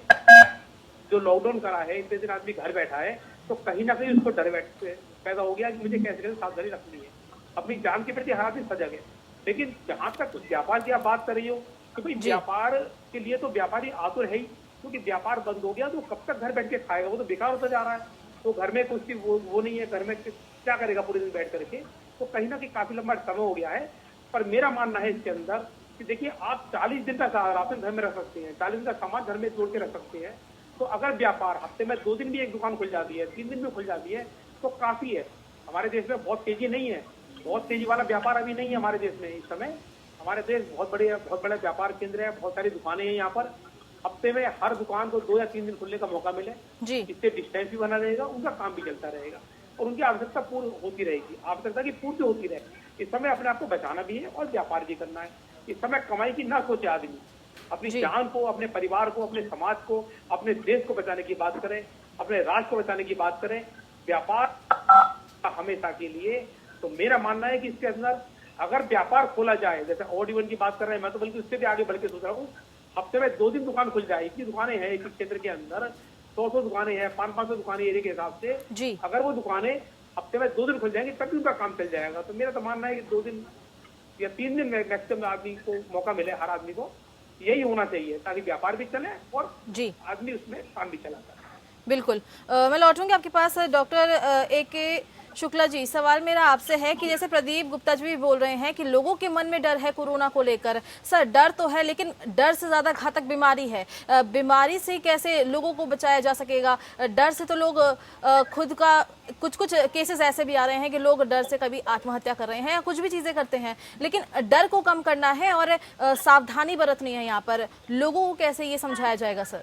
जो लॉकडाउन करा है, इतने दिन आदमी घर बैठा है, तो कहीं ना कहीं उसको डर पैदा हो गया कि मुझे कैसे कैसे सावधानी रखनी है, अपनी जान के प्रति हर आदमी सजग है। लेकिन जहां तक व्यापार की आप बात कर रही हो, तो भाई व्यापार के लिए तो व्यापारी आतुर है ही, क्योंकि व्यापार बंद हो गया तो कब तक घर बैठ के खाएगा? वो तो बेकार होता जा रहा है। तो घर में कुछ वो नहीं है, घर में क्या करेगा पूरे दिन बैठ करके? तो कहीं ना कहीं काफी लंबा समय हो गया है। पर मेरा मानना है इसके अंदर कि देखिए, आप 40 दिन का राशन घर में रख सकते हैं, 40 दिन का सामान घर में जोड़ के रख सकते हैं। तो अगर व्यापार हफ्ते में 2 दिन भी एक दुकान खुल जाती है, 3 दिन में खुल जाती है, तो काफी है। हमारे देश में बहुत तेजी नहीं है, बहुत तेजी वाला व्यापार अभी नहीं है हमारे देश में। इस समय हमारे देश बहुत बड़ा व्यापार केंद्र है, बहुत सारी दुकानें हैं यहाँ पर। हफ्ते में हर दुकान को 2 या 3 दिन खुलने का मौका मिले, इससे डिस्टेंस भी बना रहेगा, उनका काम भी चलता रहेगा और उनकी आवश्यकता पूर्ण होती रहेगी, आवश्यकता की पूर्ति होती रहे। इस समय अपने आप को बचाना भी है और व्यापार भी करना है। इस समय कमाई की ना सोचे आदमी, अपनी जान को, अपने परिवार को, अपने समाज को, अपने देश को बचाने की बात करें, अपने राष्ट्र को बचाने की बात करें, व्यापार हमेशा के लिए। तो मेरा मानना है कि इसके अंदर अगर व्यापार खोला जाए, जैसे ऑड इवन की बात कर रहे हैं, मैं तो बल्कि उससे भी आगे बढ़ के सोच रहा हूँ, हफ्ते में 2 दिन दुकान खुल जाए। इतनी दुकानें हैं एक क्षेत्र के अंदर, 100 दुकानें हैं, 500 दुकानें एरिया के हिसाब से। अगर वो दुकानें हफ्ते में 2 दिन खुल जाएंगी तभी उनका काम चल जाएगा। तो मेरा तो मानना है कि 2 दिन या 3 दिन मैक्सिमम आदमी को मौका मिले, हर आदमी को यही होना चाहिए, ताकि व्यापार भी चले और आदमी उसमें काम भी चलाता है। बिल्कुल। मैं लौटूंगी आपके पास डॉक्टर A.K. शुक्ला जी। सवाल मेरा आपसे है कि जैसे प्रदीप गुप्ता जी भी बोल रहे हैं कि लोगों के मन में डर है कोरोना को लेकर। सर, डर तो है, लेकिन डर से ज्यादा घातक बीमारी है। बीमारी से कैसे लोगों को बचाया जा सकेगा? डर से तो लोग खुद का कुछ केसेस ऐसे भी आ रहे हैं कि लोग डर से कभी आत्महत्या कर रहे हैं या कुछ भी चीजें करते हैं। लेकिन डर को कम करना है और सावधानी बरतनी है। यहाँ पर लोगों को कैसे ये समझाया जाएगा सर?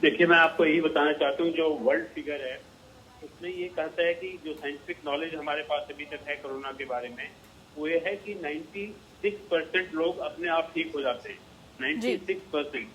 देखिए, मैं आपको यही बताना चाहता हूँ, जो वर्ल्ड फिगर है उसमें ये कहता है कि जो साइंटिफिक नॉलेज हमारे पास अभी तक है कोरोना के बारे में, वो ये है कि 96% लोग अपने आप ठीक हो जाते हैं। 96%,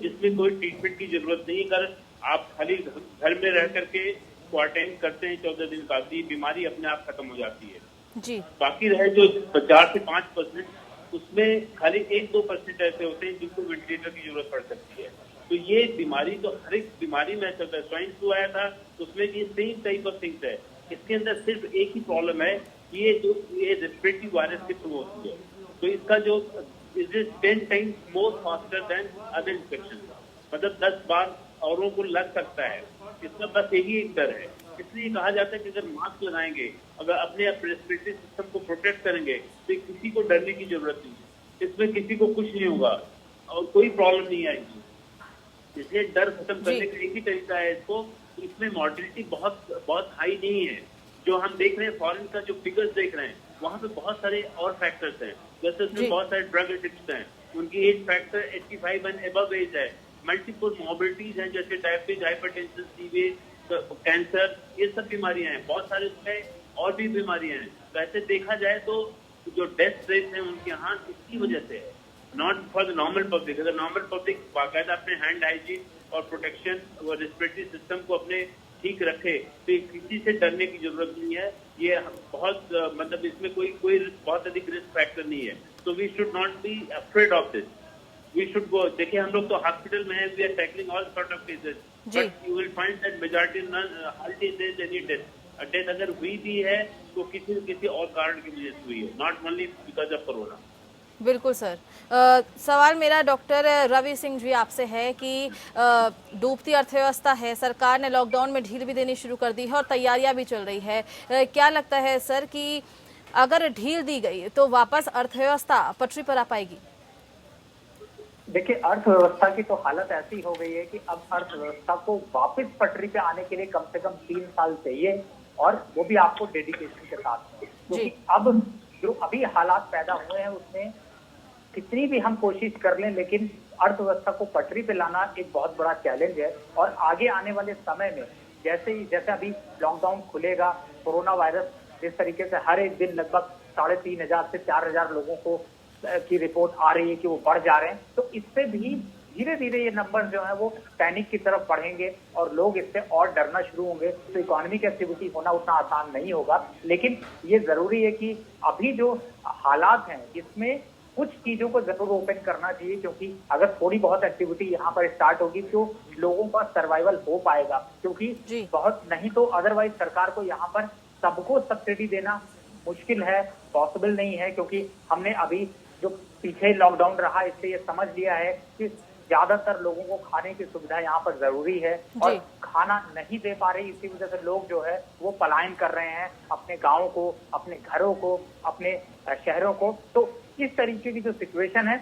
जिसमें कोई ट्रीटमेंट की जरूरत नहीं। अगर आप खाली घर में रह करके क्वारंटाइन करते हैं 14 दिन का, तो बीमारी अपने आप खत्म हो जाती है जी। बाकी रहे जो 4 से 5%, उसमें खाली 1-2% ऐसे होते हैं जिनको वेंटिलेटर की जरूरत पड़ सकती है। तो ये बीमारी तो हर एक बीमारी में चलता है। स्वाइन फ्लू आया था तो उसमें ये सेम टाइप ऑफ थिंग्स है। इसके अंदर सिर्फ एक ही प्रॉब्लम है कि ये रेस्पिरेटरी वायरस के थ्रू होती है। तो इसका जो is 10 times more faster than other infection, मतलब 10 बार औरों को लग सकता है। इसका बस यही एक डर है। इसलिए कहा जाता है कि अगर मास्क लगाएंगे, अगर अपने रेस्पिरेटरी सिस्टम को प्रोटेक्ट करेंगे, तो किसी को डरने की जरूरत नहीं है। इसमें किसी को कुछ नहीं होगा और कोई प्रॉब्लम नहीं आएगी। इसलिए डर खत्म करने का एक ही तरीका है इसको। इसमें मॉर्टिलिटी बहुत हाई नहीं है। जो हम देख रहे हैं फॉरेन का जो फिगर्स देख रहे हैं, वहाँ पे बहुत सारे और फैक्टर्स हैं। जैसे उसमें बहुत सारे ड्रग एडिक्ट्स हैं, उनकी age factor 85 and above age है। मल्टीपल मॉर्बिलिटीज हैं, जैसे डायबिटीज, हाइपरटेंशन, सीवियर, कैंसर, ये सब बीमारियां हैं। बहुत सारे उसमें और भी बीमारियां हैं। वैसे देखा जाए तो जो डेथ रेट है उनके यहाँ इसकी वजह से है, not for the normal public. अगर नॉर्मल पब्लिक बाकायदा अपने हैंड हाइजीन और प्रोटेक्शन और रेस्पिरेटरी सिस्टम को अपने ठीक रखे, तो किसी से डरने की जरूरत नहीं है। ये बहुत मतलब इसमें कोई बहुत अधिक रिस्क फैक्टर नहीं है। तो we should not be afraid of this, we should go. देखिए, हम लोग तो हॉस्पिटल में हैं, we are tackling all sort of cases, but you will find that majority hardly there is any death अगर हुई भी है तो किसी और कारण की वजह से हुई है, not only because of corona. बिल्कुल सर। सवाल मेरा डॉक्टर रवि सिंह जी आपसे है कि डूबती अर्थव्यवस्था है, सरकार ने लॉकडाउन में ढील भी देनी शुरू कर दी है और तैयारियां भी चल रही है। क्या लगता है सर कि अगर ढील दी गई तो वापस अर्थव्यवस्था पटरी पर आ पाएगी? देखिए, अर्थव्यवस्था की तो हालत ऐसी हो गई है कि अब अर्थव्यवस्था को वापस पटरी पे आने के लिए कम से कम 3 साल चाहिए, और वो भी आपको डेडिकेशन के साथ। क्योंकि अब जो अभी हालात पैदा हुए हैं उसमें कितनी भी हम कोशिश कर लें, लेकिन अर्थव्यवस्था को पटरी पे लाना एक बहुत बड़ा चैलेंज है। और आगे आने वाले समय में जैसे अभी लॉकडाउन खुलेगा, कोरोना वायरस जिस तरीके से हर एक दिन लगभग 3,500 से 4,000 लोगों को की रिपोर्ट आ रही है कि वो बढ़ जा रहे हैं, तो इससे भी धीरे धीरे ये नंबर जो है वो पैनिक की तरफ बढ़ेंगे और लोग इससे और डरना शुरू होंगे। तो इकोनॉमिक एक्टिविटी होना उतना आसान नहीं होगा। लेकिन ये जरूरी है कि अभी जो हालात हैं इसमें कुछ चीजों को जरूर ओपन करना चाहिए, क्योंकि अगर थोड़ी बहुत एक्टिविटी यहाँ पर स्टार्ट होगी तो लोगों का सर्वाइवल हो पाएगा। क्योंकि बहुत नहीं तो अदरवाइज सरकार को यहाँ पर सबको सब्सिडी देना मुश्किल है, पॉसिबल नहीं है। क्योंकि हमने अभी जो पीछे लॉकडाउन रहा इससे ये समझ लिया है कि ज्यादातर लोगों को खाने की सुविधा यहाँ पर जरूरी है, और खाना नहीं दे पा रही, इसी वजह से लोग जो है वो पलायन कर रहे हैं अपने गाँव को, अपने घरों को, अपने शहरों को। तो इस तरीके की जो सिचुएशन है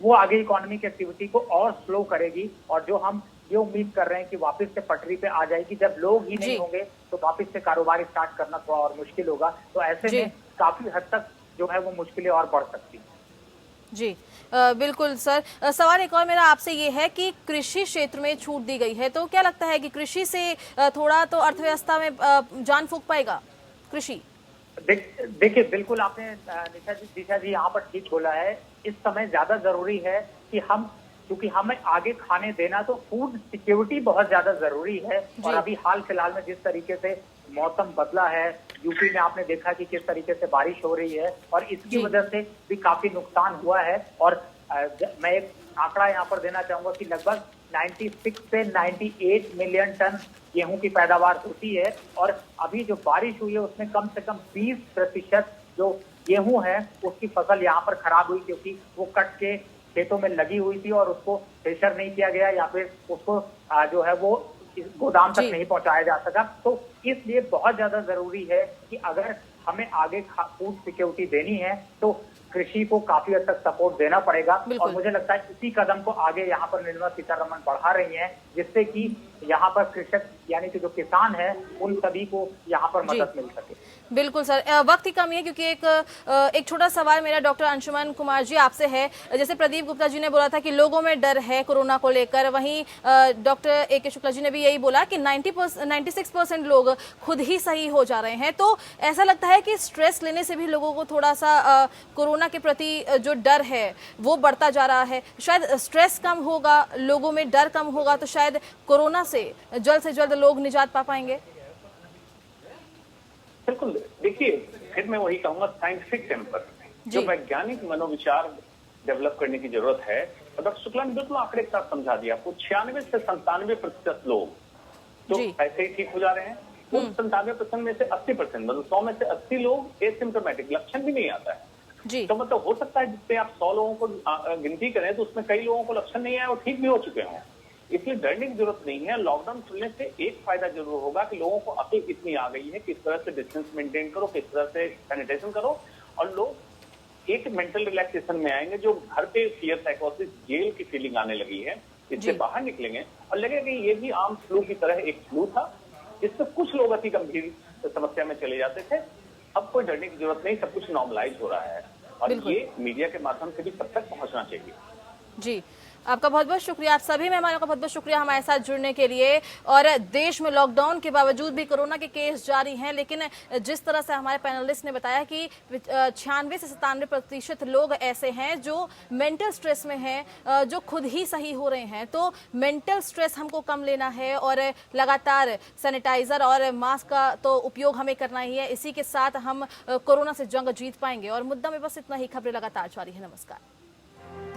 वो आगे इकोनॉमिक एक्टिविटी को और स्लो करेगी, और जो हम ये उम्मीद कर रहे हैं कि वापस से पटरी पे आ जाएगी। जब लोग ही नहीं होंगे तो वापस से कारोबार स्टार्ट करना थोड़ा और मुश्किल होगा। तो ऐसे में काफी हद तक जो है वो मुश्किलें और बढ़ सकती हैं। जी बिल्कुल सर। सवाल एक और मेरा आपसे ये है कि कृषि क्षेत्र में छूट दी गई है, तो क्या लगता है कि कृषि से थोड़ा तो अर्थव्यवस्था में जान फूंक पाएगा कृषि? देखिए, बिल्कुल आपने निशा जी यहाँ पर ठीक बोला है। इस समय ज्यादा जरूरी है कि हम, क्योंकि हमें आगे खाने देना, तो फूड सिक्योरिटी बहुत ज्यादा जरूरी है। और अभी हाल फिलहाल में जिस तरीके से मौसम बदला है, यूपी में आपने देखा कि किस तरीके से बारिश हो रही है और इसकी वजह से भी काफी नुकसान हुआ है। और मैं एक आंकड़ा यहाँ पर देना चाहूंगा कि लगभग 96 से 98 मिलियन टन गेहूं की पैदावार होती है और अभी जो बारिश हुई है उसमें कम से कम 20% जो गेहूं है उसकी फसल यहाँ पर खराब हुई, क्योंकि वो कट के खेतों में लगी हुई थी और उसको प्रेशर नहीं किया गया या फिर उसको जो है वो गोदाम तक नहीं पहुंचाया जा सका। तो इसलिए बहुत ज्यादा जरूरी है कि अगर हमें आगे फूड सिक्योरिटी देनी है तो कृषि को काफी हद तक सपोर्ट देना पड़ेगा। और मुझे लगता है इसी कदम को आगे यहाँ पर निर्मला सीतारमण बढ़ा रही हैं, जिससे कि यहाँ पर कृषक यानी कि जो किसान है उन सभी को यहाँ पर मदद मिल सके। बिल्कुल सर, वक्त की कमी है क्योंकि एक छोटा सवाल मेरा डॉक्टर अंशुमन कुमार जी आपसे है। जैसे प्रदीप गुप्ता जी ने बोला था कि लोगों में डर है कोरोना को लेकर, वहीं डॉक्टर ए के शुक्ला जी ने भी यही बोला कि 96% लोग खुद ही सही हो जा रहे हैं। तो ऐसा लगता है कि स्ट्रेस लेने से भी लोगों को थोड़ा सा कोरोना के प्रति जो डर है वो बढ़ता जा रहा है। शायद स्ट्रेस कम होगा, लोगों में डर कम होगा, तो शायद कोरोना से जल्द लोग निजात पा पाएंगे। बिल्कुल, देखिए फिर मैं वही कहूंगा, साइंटिफिक टेम्पर, जो वैज्ञानिक मनोविचार डेवलप करने की जरूरत है। और डॉक्टर शुक्ला ने बिल्कुल आंकड़े के साथ समझा दिया आपको। 96 से 97% लोग तो ऐसे ही ठीक हो जा रहे हैं। उन 97% में से 80%, मतलब 100 में से 80 लोग एसिम्प्टोमेटिक, लक्षण भी नहीं आता है। तो मतलब हो सकता है जिससे आप 100 लोगों को गिनती करें तो उसमें कई लोगों को लक्षण नहीं आए और ठीक भी हो चुके हों। इसलिए डरने की जरूरत नहीं है। लॉकडाउन खुलने से एक फायदा जरूर होगा कि लोगों को अकल इतनी आ गई है किस तरह से डिस्टेंस मेंटेन करो, किस तरह से सैनिटाइजेशन करो, और लोग एक मेंटल रिलैक्सेशन में आएंगे। जो घर पे फियर साइकोसिस, जेल की फीलिंग आने लगी है, इससे बाहर निकलेंगे और लगेगा कि ये भी आम फ्लू की तरह एक फ्लू था, जिससे कुछ लोग अति गंभीर समस्या में चले जाते थे। अब कोई डरने की जरूरत नहीं, सब कुछ नॉर्मलाइज हो रहा है और ये मीडिया के माध्यम से भी सब तक पहुंचना चाहिए। जी, आपका बहुत बहुत शुक्रिया, आप सभी मेहमानों का बहुत बहुत शुक्रिया हमारे साथ जुड़ने के लिए। और देश में लॉकडाउन के बावजूद भी कोरोना के केस जारी हैं, लेकिन जिस तरह से हमारे पैनलिस्ट ने बताया कि 96 से 97% लोग ऐसे हैं जो मेंटल स्ट्रेस में हैं, जो खुद ही सही हो रहे हैं। तो मेंटल स्ट्रेस हमको कम लेना है और लगातार सैनिटाइजर और मास्क का तो उपयोग हमें करना ही है। इसी के साथ हम कोरोना से जंग जीत पाएंगे। और मुद्दा में बस इतना ही। खबरें लगातार जारी है। नमस्कार।